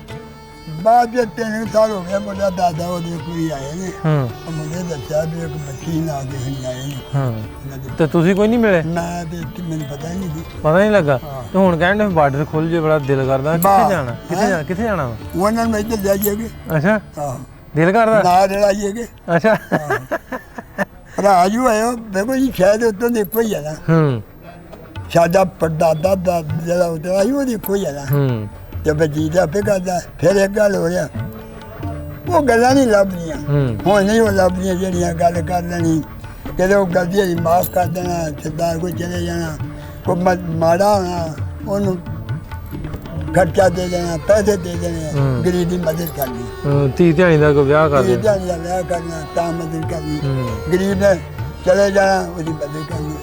ਬਾਅਦ ਵਿੱਚ 3 ਸਾਲ ਹੋ ਗਏ। ਮੁੰਡਾ ਦਾਦਾ ਉਹਦੇ ਕੋਈ ਆਏ ਨੇ। ਉਹ ਮੁੰਡੇ ਦੱਸਿਆ ਵੀ ਇੱਕ ਬੱਚੀ ਨਾਲ ਦੇ ਹੀ ਆਏ ਨੇ। ਤੇ ਤੁਸੀਂ ਕੋਈ ਨਹੀਂ ਮਿਲੇ? ਮੈਂ ਤੇ ਮੈਨੂੰ ਪਤਾ ਹੀ ਨਹੀਂ ਸੀ। ਪਤਾ ਨਹੀਂ ਲੱਗਾ? ਤੇ ਹੁਣ ਕਹਿੰਦੇ ਬਾਰਡਰ ਖੁੱਲ ਜੇ, ਬੜਾ ਦਿਲ ਕਰਦਾ। ਕਿੱਥੇ ਜਾਣਾ? ਕਿੱਥੇ ਜਾਣਾ? ਉਹਨਾਂ ਨੂੰ ਇੱਧਰ ਲੈ ਜਾਈਏ। ਅੱਛਾ, ਹਾਂ, ਦਿਲ ਕਰਦਾ ਨਾਲ ਲੜਾਈਏ। ਅੱਛਾ, ਭਰਾ ਜੂ ਆਇਓ ਦੇਖੋ ਜੀ, ਸ਼ਾਇਦ ਉੱਤੋਂ ਦੇ ਇੱਕੋ ਹੀ ਆ ਨਾ। ਸਾਡਾ ਪੜਦਾਦਾ ਦਾ ਜਿਹੜਾ ਉੱਤੇ ਆਈ ਉਹਦੀ ਇੱਕੋ ਹੀ ਆ ਨਾ। ਤੇ ਬੱਜੀ ਦਾ ਆਪੇ ਕਰਦਾ। ਫਿਰ ਇੱਕ ਗੱਲ ਹੋ ਰਿਹਾ, ਉਹ ਗੱਲਾਂ ਨਹੀਂ ਲੱਭਦੀਆਂ ਹੁਣ, ਨਹੀਂ ਉਹ ਲੱਭਦੀਆਂ ਜਿਹੜੀਆਂ ਗੱਲ ਕਰ ਲੈਣੀ। ਜਦੋਂ ਉਹ ਗਲਤੀ ਹੋਈ ਮਾਫ ਕਰ ਦੇਣਾ, ਸਰਦਾਰ ਕੋਈ ਚਲੇ ਜਾਣਾ, ਕੋਈ ਮਾੜਾ ਹੋਣਾ ਉਹਨੂੰ ਖਰਚਾ ਦੇ ਦੇਣਾ, ਪੈਸੇ ਦੇ ਦੇਣੇ, ਗਰੀਬ ਦੀ ਮਦਦ ਕਰਨੀ। ਧੀ ਧਿਆਣੀ ਦਾ ਕੋਈ ਵਿਆਹ ਕਰ ਧੀ ਧਿਆਣੀ ਦਾ ਵਿਆਹ ਕਰਨਾ, ਤਾਂ ਮਦਦ ਕਰਨੀ। ਗਰੀਬ ਨੇ ਚਲੇ ਜਾਣਾ, ਉਹਦੀ ਮਦਦ ਕਰਨੀ।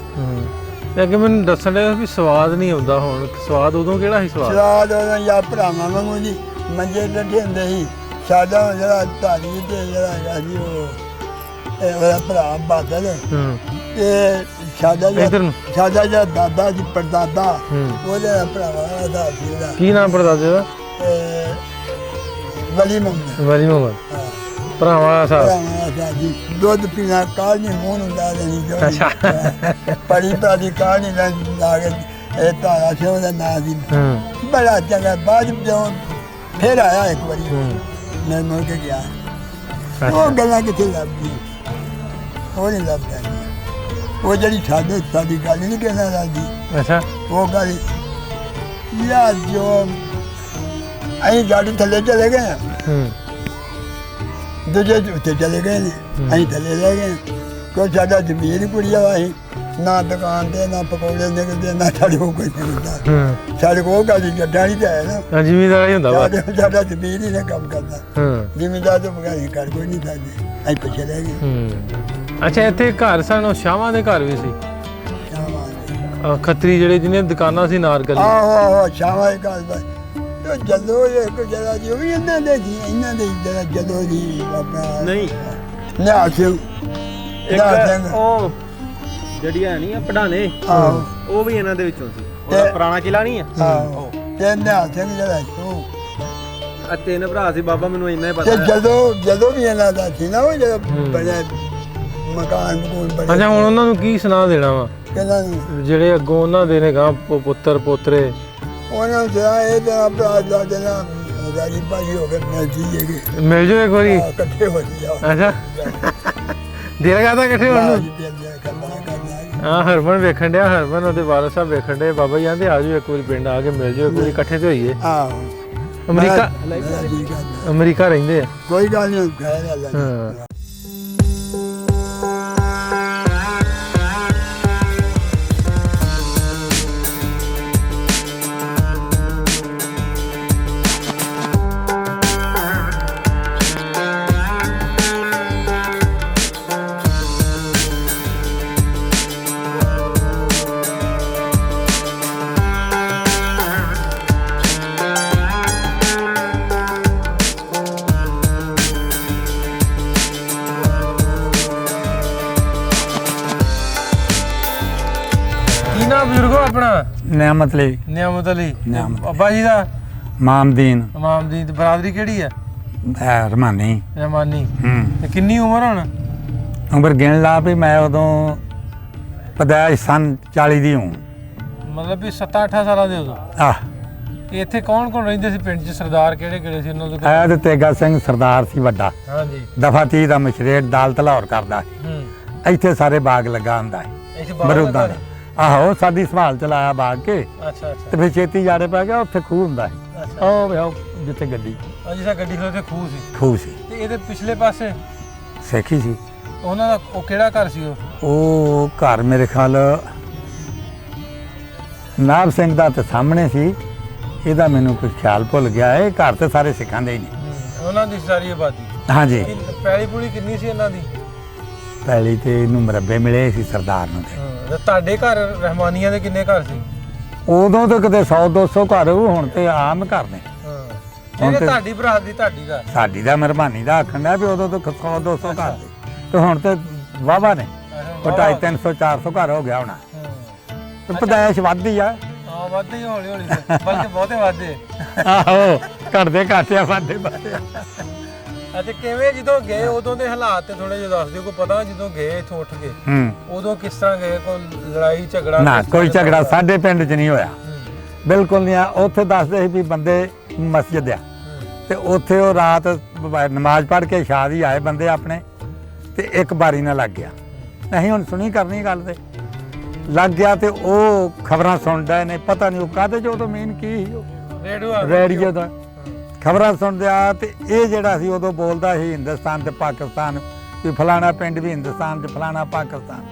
ਤੇ ਅੱਗੇ ਮੈਨੂੰ ਦੱਸਣ ਦੇ ਵੀ ਸਵਾਦ ਨਹੀਂ ਆਉਂਦਾ ਹੁਣ। ਸਵਾਦ ਉਦੋਂ ਕਿਹੜਾ ਸੀ? ਸਵਾਦ ਉਦੋਂ ਜਾਂ ਭਰਾਵਾਂ ਵਾਂਗੂ ਜੀ ਮੰਜੇ ਡੱਡੇ ਹੁੰਦੇ ਸੀ। ਸਾਡਾ ਜਿਹੜਾ ਧਾਰੀ ਤੇ ਜਿਹੜਾ ਹੈਗਾ ਸੀ ਉਹ ਉਹਦਾ ਭਰਾ ਬਾਦਲ, ਇਹ ਸਾਡਾ ਜਿਹੜਾ ਦਾਦਾ ਸੀ ਪੜਦਾਦਾ, ਉਹਦਾ ਭਰਾਵਾਂ ਦਾ ਸੀ। ਉਹਦਾ ਕੀ ਨਾਮ ਪੜਦਾਦੇ ਦਾ? ਵਲੀ ਮੁਹੰਮਦ। ਵਲੀ ਮੁਹੰਮਦ ਭਰਾਵਾਂ ਸਾਹਿਬ। ਜੀ ਦੁੱਧ ਪੀਣਾ ਕਾਲ ਨਹੀਂ ਮੂੰਹ ਨੂੰ ਲਾ ਦੇਣੀ ਚਾਹੀਦੀ। ਪੜੀ ਪੜੀ ਕਾਲ ਨਹੀਂ ਲਾ ਕੇ ਇਹ ਤਾਰਾ ਸੀ ਉਹਦਾ ਨਾਂ ਸੀ। ਬੜਾ ਚੰਗਾ। ਬਾਅਦ ਜਦੋਂ ਫਿਰ ਆਇਆ ਇੱਕ ਵਾਰੀ, ਮੈਂ ਮੁੜ ਕੇ ਗਿਆ। ਉਹ ਗੱਲਾਂ ਕਿੱਥੇ ਲੱਭਦੀਆਂ? ਉਹ ਨਹੀਂ ਲੱਭਦਾ। ਉਹ ਜਿਹੜੀ ਸਾਡੀ ਗੱਲ ਨਹੀਂ ਕਹਿਣਾ ਲੱਗਦੀ। ਅੱਛਾ, ਉਹ ਗੱਲ ਯਾਰ ਜੋ ਅਸੀਂ ਗਾੜੀ ਥੱਲੇ ਚਲੇ ਗਏ, ਦੂਜੇ ਉੱਤੇ ਚਲੇ ਗਏ ਨੇ, ਅਸੀਂ ਥੱਲੇ ਰਹਿ ਗਏ। ਕੋਈ ਸਾਡਾ ਜ਼ਮੀਨ ਕੁੜੀਆ ਵਾ, ਅਸੀਂ ਨਾ ਦੁਕਾਨ ਤੇ ਨਾ ਪਕੌੜੇ ਨਿਕਲਦੇ, ਨਾ ਸਾਡੇ ਕੋਲ ਕੋਈ ਨਿਕਲਦਾ। ਸਾਡੇ ਕੋਲ ਕਾਹਦੀ ਗੱਡਾ ਨਹੀਂ ਹੈ ਨਾ, ਜ਼ਿਮੀਂਦਾਰ ਹੀ ਹੁੰਦਾ ਵਾ। ਸਾਡਾ ਜ਼ਮੀਨ ਹੀ ਨਾ ਕੰਮ ਕਰਦਾ। ਜ਼ਿਮੀਂਦਾਰ ਤੋਂ ਬਗੈਰ ਕਰ ਕੋਈ ਨਹੀਂ ਸਕਦੇ, ਅਸੀਂ ਪਿੱਛੇ ਰਹਿ ਗਏ। ਅੱਛਾ, ਇੱਥੇ ਘਰ ਸਨ ਉਹ ਸ਼ਾਹਾਂ ਦੇ ਘਰ ਵੀ ਸੀ? ਖੱਤਰੀ ਜਿਹੜੇ ਜਿਹਨੇ ਦੁਕਾਨਾਂ ਸੀ ਨਾਰਗਲ? ਆਹੋ ਸ਼ਾਹਾਂ ਦੇ ਘਰ। ਕੋ ਜਦੋਂ ਇੱਕ ਜਰਾ ਜੋ ਵੀ ਇਹਨਾਂ ਦੇ ਸੀ ਇਹਨਾਂ ਦੇ ਜਰਾ ਜਦੋਂ ਦੀ ਆਪਣਾ ਨਹੀਂ ਨਿਹਾਲ ਸਿੰਘ ਨਿਹਾਲ ਸਿੰਘ ਇੱਕ ਉਹ ਜਿਹੜੀ ਹੈ ਨਹੀਂ ਆ ਪੜਾਣੇ ਆਹੋ ਉਹ ਵੀ ਇਹਨਾਂ ਦੇ ਵਿੱਚੋਂ ਸੀ ਉਹਦਾ ਪੁਰਾਣਾ ਕਿਲਾ ਨਹੀਂ ਆ ਆਹੋ ਤੇ ਨਿਹਾਲ ਸਿੰਘ ਜਿਹੜਾ ਉਹ ਆ ਤਿੰਨ ਭਰਾ ਸੀ ਬਾਬਾ ਮੈਨੂੰ ਇੰਨਾ ਹੀ ਤੇ ਪਤਾ ਜਦੋਂ ਵੀ ਇਹਨਾਂ ਦਾ ਸੀ ਨਾ ਉਹ ਜਦੋਂ ਬਣਿਆ ਮਕਾਨ ਬਣੇ ਅੱਛਾ ਹੁਣ ਉਹਨਾਂ ਨੂੰ ਕੀ ਸੁਣਾ ਦੇਣਾ ਵਾ ਕਹਿੰਦਾ ਨੀ, ਜਿਹੜੇ ਅੱਗੋਂ ਉਹਨਾਂ ਦੇ ਨੇ ਗਾਂ ਪੁੱਤਰ ਪੋਤਰੇ ਉਹਨਾਂ ਨੂੰ ਸੁਣਾ ਇਹ ਤਾਂ ਭਰਾ ਦਾ ਦੇਣਾ ਰਾਜੀ ਭਾਜੀ ਹੋ ਕੇ ਮਿਲ ਜੀਏਗੇ ਮਿਲ ਜਾਓ ਇੱਕ ਵਾਰੀ ਇਕੱਠੇ ਹੋ ਜੀ ਅੱਛਾ ਦਿਲ ਕਰਦਾ ਇਕੱਠੇ ਹੋਣ ਨੂੰ ਹਾਂ ਹਰਮਨ ਵੇਖਣ ਡਿਆ ਹਰਮਨ ਉਹਦੇ ਵਾਰਸ ਸਾਹਿਬ ਵੇਖਣ ਡੇ ਬਾਬਾ ਜੀ ਕਹਿੰਦੇ ਆ ਜਾਓ ਇੱਕ ਵਾਰੀ ਪਿੰਡ ਆ ਕੇ ਮਿਲ ਜਾਓ ਇੱਕ ਵਾਰੀ ਇਕੱਠੇ ਤੇ ਹੋਈਏ ਆਹੋ ਅਮਰੀਕਾ ਰਹਿੰਦੇ ਆ ਕੋਈ ਗੱਲ ਨਹੀਂ ਖੈਰ ਅੱਲਾ ਹਾਂ ਕੀ ਨਾਮ ਬਜ਼ੁਰਗੋ ਆਪਣਾ ਨਿਆਮਤ ਲਈ ਨਿਆਮਤ ਅਲੀ ਨਿਆਮਤ ਅਲੀ। ਬਾਬਾ ਜੀ ਦਾ ਮਾਮਦੀਨ ਇਮਾਮਦੀਨ ਤੇ ਬਰਾਦਰੀ ਕਿਹੜੀ ਹੈ ਰਮਾਨੀ ਰਹਿਮਾਨੀ ਤੇ ਕਿੰਨੀ ਉਮਰ ਹੁਣ ਉਮਰ ਗਿਣ ਲਾ ਵੀ ਮੈਂ ਉਦੋਂ ਪਦਾਇਸ਼ ਸਨ 40 ਦੀ ਹੂੰ ਮਤਲਬ ਵੀ 7-8 ਸਾਲਾਂ ਦੇ ਉਦੋਂ ਆਹ ਤੇ ਇੱਥੇ ਕੌਣ ਕੌਣ ਰਹਿੰਦੇ ਸੀ ਪਿੰਡ 'ਚ ਸਰਦਾਰ ਕਿਹੜੇ ਕਿਹੜੇ ਸੀ ਉਹਨਾਂ ਦੇ ਆਇਆ ਤੇ ਤੇਗਾ ਸਿੰਘ ਸਰਦਾਰ ਸੀ ਵੱਡਾ ਹਾਂਜੀ ਦਫਾ 30 ਦਾ ਮਸ਼ਰੇਟ ਦਾਲਤ ਲਾਹੌਰ ਕਰਦਾ ਹੂੰ ਇੱਥੇ ਸਾਰੇ ਬਾਗ ਲੱਗਾ ਹੁੰਦਾ ਹੈ ਇੱਥੇ ਬਾਹਰ ਬਰੂਦਾਂ ਦਾ ਆਹੋ ਸਾਡੀ ਸੰਭਾਲ ਚ ਲਾਇਆ ਬਾਗ ਕੇ ਅੱਛਾ ਤੇ ਫਿਰ ਛੇਤੀ ਜਾੜੇ ਪੈ ਗਿਆ ਉੱਥੇ ਖੂਹ ਹੁੰਦਾ ਹੈ ਉਹ ਵੇਖੋ ਜਿੱਥੇ ਗੱਡੀ ਜਿਹਾ ਗੱਡੀ ਖਲੋ ਤੇ ਖੂਹ ਸੀ ਖੂਹ ਸੀ ਤੇ ਇਹਦੇ ਪਿਛਲੇ ਪਾਸੇ ਸੇਖੀ ਸੀ ਉਹਨਾਂ ਦਾ ਉਹ ਕਿਹੜਾ ਘਰ ਸੀ ਉਹ ਘਰ ਮੇਰੇ ਖਿਆਲ ਨਾਬ ਸਿੰਘ ਦਾ ਤੇ ਸਾਹਮਣੇ ਸੀ ਇਹਦਾ ਮੈਨੂੰ ਕੁਝ ਖਿਆਲ ਭੁੱਲ ਗਿਆ ਇਹ ਘਰ ਤੇ ਸਾਰੇ ਸਿੱਖਾਂ ਦੇ ਹੀ ਨੇ ਉਹਨਾਂ ਦੀ ਸਾਰੀ ਆਬਾਦੀ ਹਾਂਜੀ ਪੈਲੀ ਪੂਲੀ ਕਿੰਨੀ ਸੀ ਇਹਨਾਂ ਦੀ ਪਹਿਲੀ ਤੇ ਇਹਨੂੰ ਮੁਰੱਬੇ ਮਿਲੇ ਸੀ ਸਰਦਾਰ ਨੂੰ ਤੇ ਤੁਹਾਡੇ ਘਰ ਰਹਿਮਾਨੀਆਂ ਦੇ ਕਿੰਨੇ ਘਰ ਸੀ ਉਦੋਂ ਤਾਂ ਕਿਤੇ 100-200 ਘਰ ਹੋਊ, ਹੁਣ ਤੇ ਆਮ ਘਰ ਨੇ ਜਿਹੜੇ ਤੁਹਾਡੀ ਬਰਾਦਰੀ ਤੁਹਾਡੀ ਦਾ ਸਾਡੀ ਦਾ ਮਿਹਰਬਾਨੀ ਦਾ ਆਖਣ ਦਾ ਵੀ ਉਦੋਂ ਤਾਂ 100-200 ਘਰ ਸੀ ਤੇ ਹੁਣ ਤੇ ਵਾਹਵਾ ਨੇ 250-300-400 ਘਰ ਹੋ ਗਿਆ ਹੋਣਾ ਤੇ ਪਦਾਇਸ਼ ਵੱਧਦੀ ਆ ਹਾਂ ਵੱਧਦੇ ਹੀ ਹੌਲੀ ਹੌਲੀ ਬਲਕਿ ਬਹੁਤੇ ਵੱਧਦੇ ਆਹੋ ਘਟਦੇ ਘਾਟਿਆ ਵੱਧਦੇ ਵੱਧਦੇ ਅਤੇ ਕਿਵੇਂ ਜਦੋਂ ਗਏ ਉਦੋਂ ਦੇ ਹਾਲਾਤ ਤੇ ਥੋੜੇ ਜਿਹਾ ਦੱਸ ਦਿਓ ਕੋਈ ਪਤਾ ਜਦੋਂ ਗਏ ਇੱਥੋਂ ਉੱਠ ਕੇ ਉਦੋਂ ਕਿਸ ਤਰ੍ਹਾਂ ਗਏ ਕੋਈ ਲੜਾਈ ਝਗੜਾ ਨਾ ਕੋਈ ਝਗੜਾ ਸਾਡੇ ਪਿੰਡ 'ਚ ਨਹੀਂ ਹੋਇਆ ਬਿਲਕੁਲ ਨਹੀਂ ਆ ਉੱਥੇ ਦੱਸਦੇ ਸੀ ਵੀ ਬੰਦੇ ਮਸਜਿਦ ਆ ਤੇ ਉੱਥੇ ਉਹ ਰਾਤ ਨਮਾਜ਼ ਪੜ੍ਹ ਕੇ ਸ਼ਾਦੀ ਆਏ ਬੰਦੇ ਆਪਣੇ ਤੇ ਇੱਕ ਬਾਰੀ ਨਾਲ ਲੱਗ ਗਿਆ ਨਹੀਂ ਹੁਣ ਸੁਣੀ ਕਰਨੀ ਗੱਲ ਤੇ ਲੱਗ ਗਿਆ ਤੇ ਉਹ ਖਬਰਾਂ ਸੁਣਦਾ ਨੇ ਪਤਾ ਨਹੀਂ ਉਹ ਕਾਹਦੇ 'ਚ ਉਦੋਂ ਮੇਨ ਕੀ ਸੀ ਉਹ ਰੇਡੀਓ ਦਾ ਖਬਰਾਂ ਸੁਣਦੇ ਆ ਤੇ ਇਹ ਜਿਹੜਾ ਸੀ ਉਦੋਂ ਬੋਲਦਾ ਸੀ ਹਿੰਦੁਸਤਾਨ ਤੇ ਪਾਕਿਸਤਾਨ ਵੀ ਫਲਾਣਾ ਪਿੰਡ ਵੀ ਹਿੰਦੁਸਤਾਨ ਤੇ ਫਲਾਣਾ ਪਾਕਿਸਤਾਨ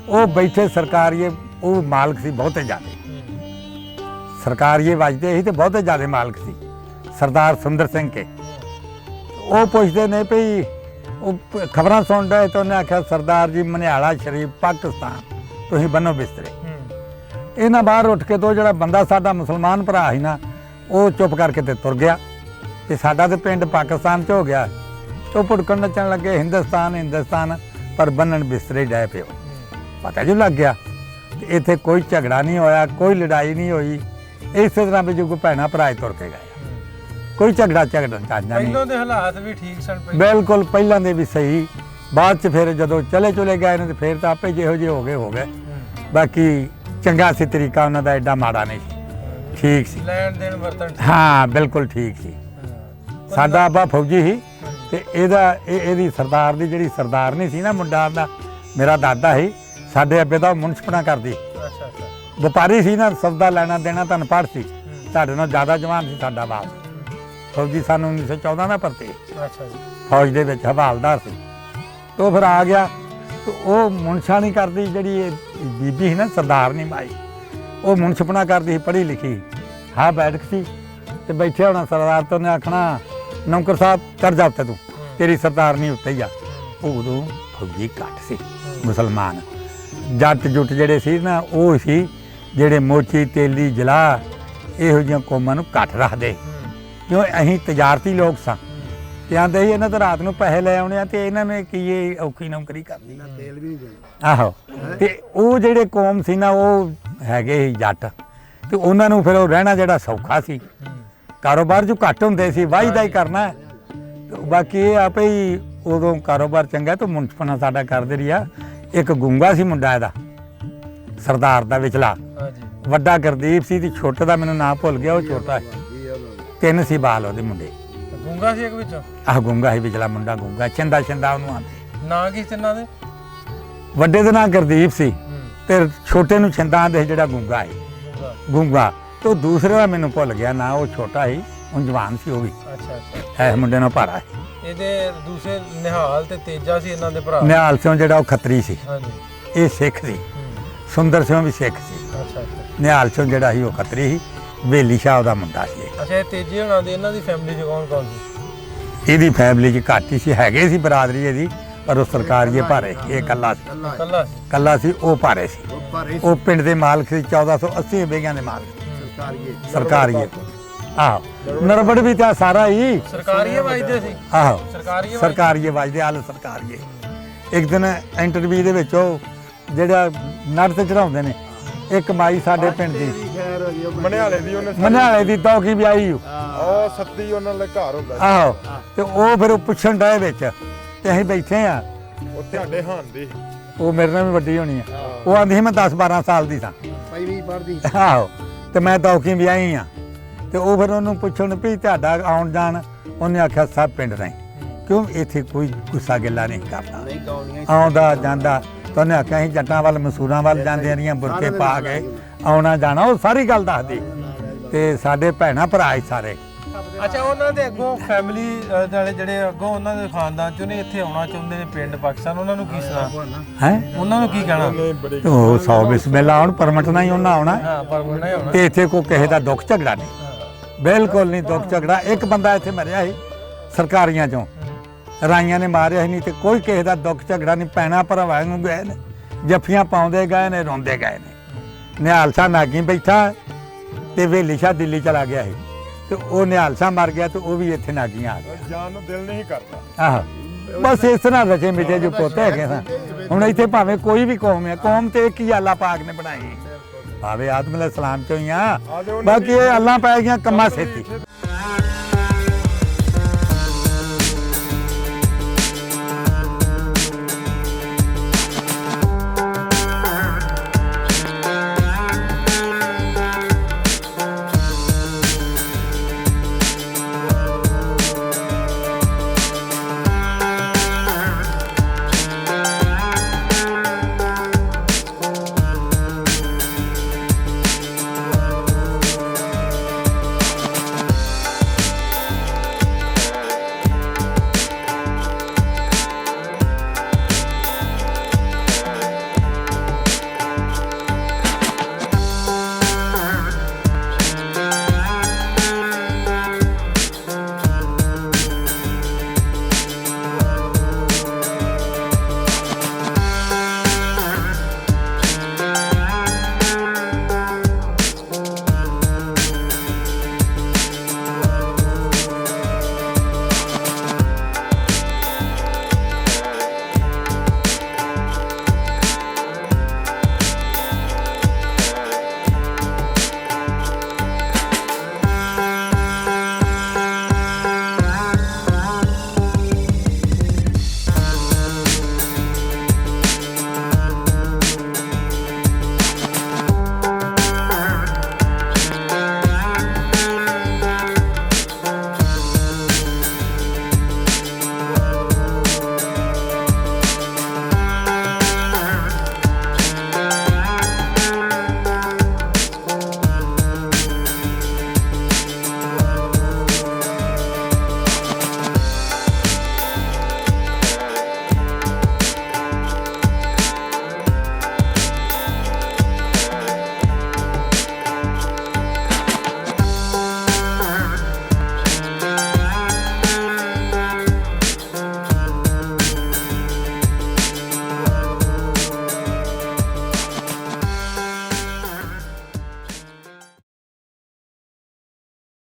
ਉਹ ਬੈਠੇ ਸਰਕਾਰੀਏ ਉਹ ਮਾਲਕ ਸੀ ਬਹੁਤੇ ਜ਼ਿਆਦੇ ਸਰਕਾਰੀਏ ਵੱਜਦੇ ਸੀ ਤੇ ਬਹੁਤੇ ਜ਼ਿਆਦੇ ਮਾਲਕ ਸੀ ਸਰਦਾਰ ਸੁੰਦਰ ਸਿੰਘ ਕੇ ਉਹ ਪੁੱਛਦੇ ਨੇ ਭਈ ਉਹ ਖਬਰਾਂ ਸੁਣ ਰਹੇ ਤਾਂ ਉਹਨੇ ਆਖਿਆ ਸਰਦਾਰ ਜੀ ਮਨਿਆਲਾ ਸ਼ਰੀਫ ਪਾਕਿਸਤਾਨ ਤੁਸੀਂ ਬੰਨੋ ਬਿਸਤਰੇ ਇਹਨਾਂ ਬਾਹਰ ਉੱਠ ਕੇ ਤੋਂ ਜਿਹੜਾ ਬੰਦਾ ਸਾਡਾ ਮੁਸਲਮਾਨ ਭਰਾ ਸੀ ਨਾ ਉਹ ਚੁੱਪ ਕਰਕੇ ਤੇ ਤੁਰ ਗਿਆ ਤੇ ਸਾਡਾ ਤੇ ਪਿੰਡ ਪਾਕਿਸਤਾਨ 'ਚ ਹੋ ਗਿਆ ਉਹ ਭੁੜਕਣ ਨੱਚਣ ਲੱਗੇ ਹਿੰਦੁਸਤਾਨ ਹਿੰਦੁਸਤਾਨ ਪਰ ਬੰਨਣ ਬਿਸਤਰੇ ਡੈ ਪਿਓ ਪਤਾ ਜੋ ਲੱਗ ਗਿਆ ਤੇ ਇੱਥੇ ਕੋਈ ਝਗੜਾ ਨਹੀਂ ਹੋਇਆ ਕੋਈ ਲੜਾਈ ਨਹੀਂ ਹੋਈ ਇਸੇ ਤਰ੍ਹਾਂ ਵੀ ਜੋ ਕੋਈ ਭੈਣਾ ਭਰਾ ਤੁਰ ਕੇ ਗਏ ਕੋਈ ਝਗੜਾ ਚਾਂਜਾ ਨਹੀਂ ਪਹਿਲਾਂ ਦੇ ਹਾਲਾਤ ਵੀ ਠੀਕ ਸਨ ਬਿਲਕੁਲ ਪਹਿਲਾਂ ਦੇ ਵੀ ਸਹੀ ਬਾਅਦ 'ਚ ਫਿਰ ਜਦੋਂ ਚਲੇ ਗਏ ਨੇ ਤੇ ਫਿਰ ਤਾਂ ਆਪੇ ਜਿਹੋ ਜਿਹੇ ਹੋ ਗਏ ਬਾਕੀ ਚੰਗਾ ਸੀ ਤਰੀਕਾ ਉਹਨਾਂ ਦਾ ਐਡਾ ਮਾੜਾ ਨਹੀਂ ਸੀ ਠੀਕ ਸੀ ਲੈਣ ਦੇਣ ਵਰਤਣ ਹਾਂ ਬਿਲਕੁਲ ਠੀਕ ਸੀ ਸਾਡਾ ਆਬਾ ਫੌਜੀ ਸੀ ਤੇ ਇਹਦੀ ਸਰਦਾਰ ਦੀ ਜਿਹੜੀ ਸਰਦਾਰਨੀ ਸੀ ਨਾ ਮੁੰਡਾ ਦਾ ਮੇਰਾ ਦਾਦਾ ਸੀ ਸਾਡੇ ਅੱਬੇ ਦਾ ਮੁਨਸਪਣਾ ਕਰਦੀ ਵਪਾਰੀ ਸੀ ਨਾ ਸੌਦਾ ਲੈਣਾ ਦੇਣਾ ਤੁਹਾਨੂੰ ਪੜ੍ਹ ਸੀ ਸਾਡੇ ਨਾਲ ਜ਼ਿਆਦਾ ਜਵਾਨ ਸੀ ਸਾਡਾ ਬਾਪ ਫੌਜੀ ਸਾਨੂੰ 1914 ਦਾ ਭਰਤੀ ਫੌਜ ਦੇ ਵਿੱਚ ਹਵਾਲਦਾਰ ਸੀ ਤੇ ਉਹ ਫਿਰ ਆ ਗਿਆ ਤੇ ਉਹ ਮੁਨਸ਼ਾਨੀ ਕਰਦੀ ਜਿਹੜੀ ਇਹ ਬੀਬੀ ਸੀ ਨਾ ਸਰਦਾਰਨੀ ਮਾਈ ਉਹ ਮੁਨਸਪਣਾ ਕਰਦੀ ਸੀ ਪੜ੍ਹੀ ਲਿਖੀ ਹਾਂ ਬੈਠਕ ਸੀ ਤੇ ਬੈਠੇ ਹੋਣਾ ਸਰਦਾਰ ਤੋਂ ਨੇ ਆਖਣਾ ਨੌਕਰ ਸਾਹਿਬ ਚੜ ਜਾ ਉੱਤੇ ਤੂੰ ਤੇਰੀ ਸਰਦਾਰਨੀ ਉੱਤੇ ਹੀ ਆ ਉਦੋਂ ਫੌਜੀ ਘੱਟ ਸੀ ਮੁਸਲਮਾਨ ਜੱਟ ਜੁੱਟ ਜਿਹੜੇ ਸੀ ਨਾ ਉਹ ਸੀ ਜਿਹੜੇ ਮੋਚੀ ਤੇਲੀ ਜਲਾ ਇਹੋ ਜਿਹੀਆਂ ਕੌਮਾਂ ਨੂੰ ਘੱਟ ਰੱਖਦੇ ਕਿਉਂ ਅਸੀਂ ਤਜਾਰਤੀ ਲੋਕ ਸਾਂ ਤੇ ਆਂਦੇ ਸੀ ਇਹਨਾਂ ਤਾਂ ਰਾਤ ਨੂੰ ਪੈਸੇ ਲੈ ਆਉਣੇ ਆ ਤੇ ਇਹਨਾਂ ਨੇ ਕੀ ਇਹ ਔਖੀ ਨੌਕਰੀ ਕਰਨੀ ਤੇਲ ਵੀ ਨਹੀਂ ਦੇਣਾ ਆਹੋ ਤੇ ਉਹ ਜਿਹੜੇ ਕੌਮ ਸੀ ਨਾ ਉਹ ਹੈਗੇ ਸੀ ਜੱਟ ਤੇ ਉਹਨਾਂ ਨੂੰ ਫਿਰ ਉਹ ਰਹਿਣਾ ਜਿਹੜਾ ਸੌਖਾ ਸੀ ਕਾਰੋਬਾਰ ਜੋ ਘੱਟ ਹੁੰਦੇ ਸੀ ਵਾਹੀਦਾ ਹੀ ਕਰਨਾ ਹੈ। ਤੇ ਬਾਕੀ ਇਹ ਆਪੇ ਹੀ ਉਦੋਂ ਕਾਰੋਬਾਰ ਚੰਗਾ ਤੇ ਮੁੰਸ਼ਪਣਾ ਸਾਡਾ ਕਰਦੇ ਰਿਹਾ। ਇੱਕ ਗੁੰਗਾ ਸੀ ਮੁੰਡਾ ਇਹਦਾ ਸਰਦਾਰ ਦਾ ਵਿਚਲਾ ਹਾਂਜੀ ਵੱਡਾ ਗੁਰਦੀਪ ਸੀ ਤੇ ਛੋਟੇ ਦਾ ਮੈਨੂੰ ਨਾਂ ਭੁੱਲ ਗਿਆ ਉਹ ਛੋਟਾ ਸੀ। 3 ਸੀ ਬਾਲ ਉਹਦੇ ਮੁੰਡੇ ਗੁੰਗਾ ਸੀ ਇੱਕ ਵਿੱਚੋਂ ਆਹ ਗੁੰਗਾ ਸੀ ਵਿਚਲਾ ਮੁੰਡਾ ਗੁੰਗਾ ਚੰਦਾ ਉਹਨੂੰ ਆਂਦੇ ਨਾਂ ਕੀ ਤਿੰਨਾਂ ਦੇ ਵੱਡੇ ਦਾ ਨਾਂ ਗੁਰਦੀਪ ਸੀ ਤੇ ਛੋਟੇ ਨੂੰ ਛਿੰਦਾ ਆਂਦੇ ਜਿਹੜਾ ਗੁੰਗਾ ਸੀ ਗੁੰਗਾ ਤੇ ਦੂਸਰੇ ਦਾ ਮੈਨੂੰ ਭੁੱਲ ਗਿਆ ਨਾ ਉਹ ਛੋਟਾ ਸੀ ਉਹ ਜਵਾਨ ਸੀ ਉਹ ਵੀ ਅੱਛਾ ਅੱਛਾ ਇਹ ਮੁੰਡੇ ਨਾਲ ਭਾਰਾ ਸੀ। ਇਹਦੇ ਦੂਸਰੇ ਨਿਹਾਲ ਤੇ ਤੇਜਾ ਸੀ ਇਹਨਾਂ ਦੇ ਭਰਾ ਨਿਹਾਲ ਸਿੰਘ ਜਿਹੜਾ ਉਹ ਖੱਤਰੀ ਸੀ ਹਾਂਜੀ ਇਹ ਸਿੱਖ ਸੀ ਸੁੰਦਰ ਸਿੰਘ ਵੀ ਸਿੱਖ ਸੀ ਅੱਛਾ ਅੱਛਾ ਨਿਹਾਲ ਸਿੰਘ ਜਿਹੜਾ ਸੀ ਉਹ ਖੱਤਰੀ ਸੀ ਵੇਲੀ ਸ਼ਾਹ ਉਹਦਾ ਮੁੰਡਾ ਸੀ ਅੱਛਾ ਇਹ ਤੇਜੇ ਹੋਣਾ ਦੇ ਇਹਨਾਂ ਦੀ ਫੈਮਿਲੀ ਚ ਕੌਣ ਕੌਣ ਸੀ ਇਹਦੀ ਫੈਮਿਲੀ 'ਚ ਘੱਟ ਹੀ ਸੀ ਹੈਗੇ ਸੀ ਬਰਾਦਰੀ ਇਹਦੀ ਪਰ ਉਹ ਸਰਕਾਰੀਏ ਭਾਰੇ ਇਹ ਇਕੱਲਾ ਸੀ ਕੱਲਾ ਸੀ ਇਕੱਲਾ ਸੀ ਉਹ ਭਾਰੇ ਸੀ ਭਾਰੇ ਉਹ ਪਿੰਡ ਦੇ ਮਾਲਕ ਸੀ 1480 ਬੇਗਿਆਂ ਦੇ ਮਾਲਕ ਸਰਕਾਰੀਏ ਸਰਕਾਰੀਏ ਆਹੋ ਨਰਬੜ ਵੀ ਤਾਂ ਸਾਰਾ ਹੀ ਸਰਕਾਰੀ ਵਜਦੇ ਸੀ ਆਹੋ ਸਰਕਾਰੀ ਸਰਕਾਰੀਏ ਵੱਜਦੇ ਹਾਲ ਸਰਕਾਰੀਏ ਇੱਕ ਦਿਨ ਇੰਟਰਵਿਊ ਦੇ ਵਿੱਚ ਉਹ ਜਿਹੜਾ ਨੜ ਤੇ ਚੜਾਉਂਦੇ ਨੇ ਇੱਕ ਮਾਈ ਸਾਡੇ ਪਿੰਡ ਦੀ ਖੈਰ ਜੀ ਮਨਿਆਲੇ ਦੀ ਉਹਨੇ ਮਨਿਆਲੇ ਦੀ ਤੌਕੀ ਵੀ ਆਈ ਉਹ ਸੱਤੀ ਉਹਨਾਂ ਦੇ ਘਰ ਹੁੰਦਾ ਆਹੋ ਤੇ ਉਹ ਫਿਰ ਉਹ ਪੁੱਛਣ ਡਏ ਵਿੱਚ ਤੇ ਅਸੀਂ ਬੈਠੇ ਆ ਉਹ ਤੁਹਾਡੇ ਹਾਨ ਦੀ ਉਹ ਮੇਰੇ ਨਾਲ ਵੀ ਵੱਡੀ ਹੋਣੀ ਆ ਉਹ ਆਂਦੀ ਸੀ ਮੈਂ 10-12 ਸਾਲ ਦੀ ਸਾਂ ਪਹਿਲੀ ਪੜਦੀ ਆਹੋ ਤੇ ਮੈਂ ਤੌਕੀ ਵੀ ਆਈ ਆ ਤੇ ਉਹ ਫਿਰ ਉਹਨੂੰ ਪੁੱਛਣ ਵੀ ਤੁਹਾਡਾ ਆਉਣ ਜਾਣ ਉਹਨੇ ਆਖਿਆ ਸਭ ਪਿੰਡ ਨਹੀਂ ਕਿਉਂ ਇੱਥੇ ਕੋਈ ਗੁੱਸਾ ਗਿੱਲਾ ਨਹੀਂ ਕਰਦਾ ਨਹੀਂ ਗਾਉਣੀਆਂ ਆਉਂਦਾ ਜਾਂਦਾ ਤਾਂ ਉਹਨੇ ਆਖਿਆ ਅਸੀਂ ਜੱਟਾਂ ਵੱਲ ਮਸੂਰਾਂ ਵੱਲ ਜਾਂਦੇ ਰਹੀਆਂ ਬੁਰਕੇ ਪਾ ਕੇ ਆਉਣਾ ਜਾਣਾ ਉਹ ਸਾਰੀ ਗੱਲ ਦੱਸਦੀ ਤੇ ਸਾਡੇ ਭੈਣਾਂ ਭਰਾ ਹੀ ਸਾਰੇ ਅੱਛਾ ਉਹਨਾਂ ਦੇ ਅੱਗੋਂ ਫੈਮਿਲੀ ਵਾਲੇ ਜਿਹੜੇ ਅੱਗੋਂ ਉਹਨਾਂ ਦੇ ਖਾਨਦਾਨ ਚੋਂ ਨੇ ਇੱਥੇ ਆਉਣਾ ਚਾਹੁੰਦੇ ਨੇ ਪਿੰਡ ਪਾਕਿਸਤਾਨ ਉਹਨਾਂ ਨੂੰ ਕੀ ਸਲਾਹ ਹੈ ਉਹਨਾਂ ਨੂੰ ਕੀ ਕਹਿਣਾ ਉਹ 100 ਬਿਸਮਿਲ੍ਲਾ ਆਉਣ ਪਰਮਿਟ ਨਾਲ ਹੀ ਉਹਨਾਂ ਆਉਣਾ ਹਾਂ ਪਰ ਉਹਨਾਂ ਹੀ ਆਉਣਾ ਤੇ ਇੱਥੇ ਕੋਈ ਕਿਸੇ ਦਾ ਦੁੱਖ ਝਗੜਾ ਨਹੀਂ ਬਿਲਕੁਲ ਨਹੀਂ ਦੁੱਖ ਝਗੜਾ ਇੱਕ ਬੰਦਾ ਇੱਥੇ ਮਰਿਆ ਸੀ ਸਰਕਾਰੀਆਂ ਚੋਂ ਰਾਈਆਂ ਨੇ ਮਾਰਿਆ ਸੀ ਨਹੀਂ ਤੇ ਕੋਈ ਕਿਸੇ ਦਾ ਦੁੱਖ ਝਗੜਾ ਨਹੀਂ ਪੈਣਾ ਭਰਾਵਾਂ ਨੂੰ ਗਏ ਨੇ ਜੱਫੀਆਂ ਪਾਉਂਦੇ ਗਏ ਨੇ ਰੋਂਦੇ ਗਏ ਨੇ ਨਿਹਾਲ ਸ਼ਾਹ ਨਾਗੀ ਬੈਠਾ ਤੇ ਵੇਲੀ ਸ਼ਾਹ ਦਿੱਲੀ ਚਲਾ ਗਿਆ ਸੀ ਤੇ ਉਹ ਨਿਹਾਲ ਸ਼ਾਹ ਮਰ ਗਿਆ ਤੇ ਉਹ ਵੀ ਇੱਥੇ ਨਾਗੀਆਂ ਆ ਗਿਆ ਜਾਨ ਨੂੰ ਦਿਲ ਨਹੀਂ ਕਰਦਾ ਆਹੋ ਬਸ ਇਸ ਤਰ੍ਹਾਂ ਰਚੇ ਮਿਟੇ ਜੋ ਪੋਤੇ ਹੈਗੇ ਸਨ ਹੁਣ ਇੱਥੇ ਭਾਵੇਂ ਕੋਈ ਵੀ ਕੌਮ ਹੈ ਕੌਮ ਤੇ ਇੱਕ ਹੀ ਅੱਲਾਹ ਪਾਕ ਨੇ ਬਣਾਈ ਭਾਵੇਂ ਆਦਮ ਅਲੈਹਿਸਲਾਮ ਚੋਂ ਹੀ ਆ ਬਾਕੀ ਇਹ ਅੱਲਾਹ ਪੈ ਗਈਆਂ ਕੰਮਾਂ ਸੇਤੀ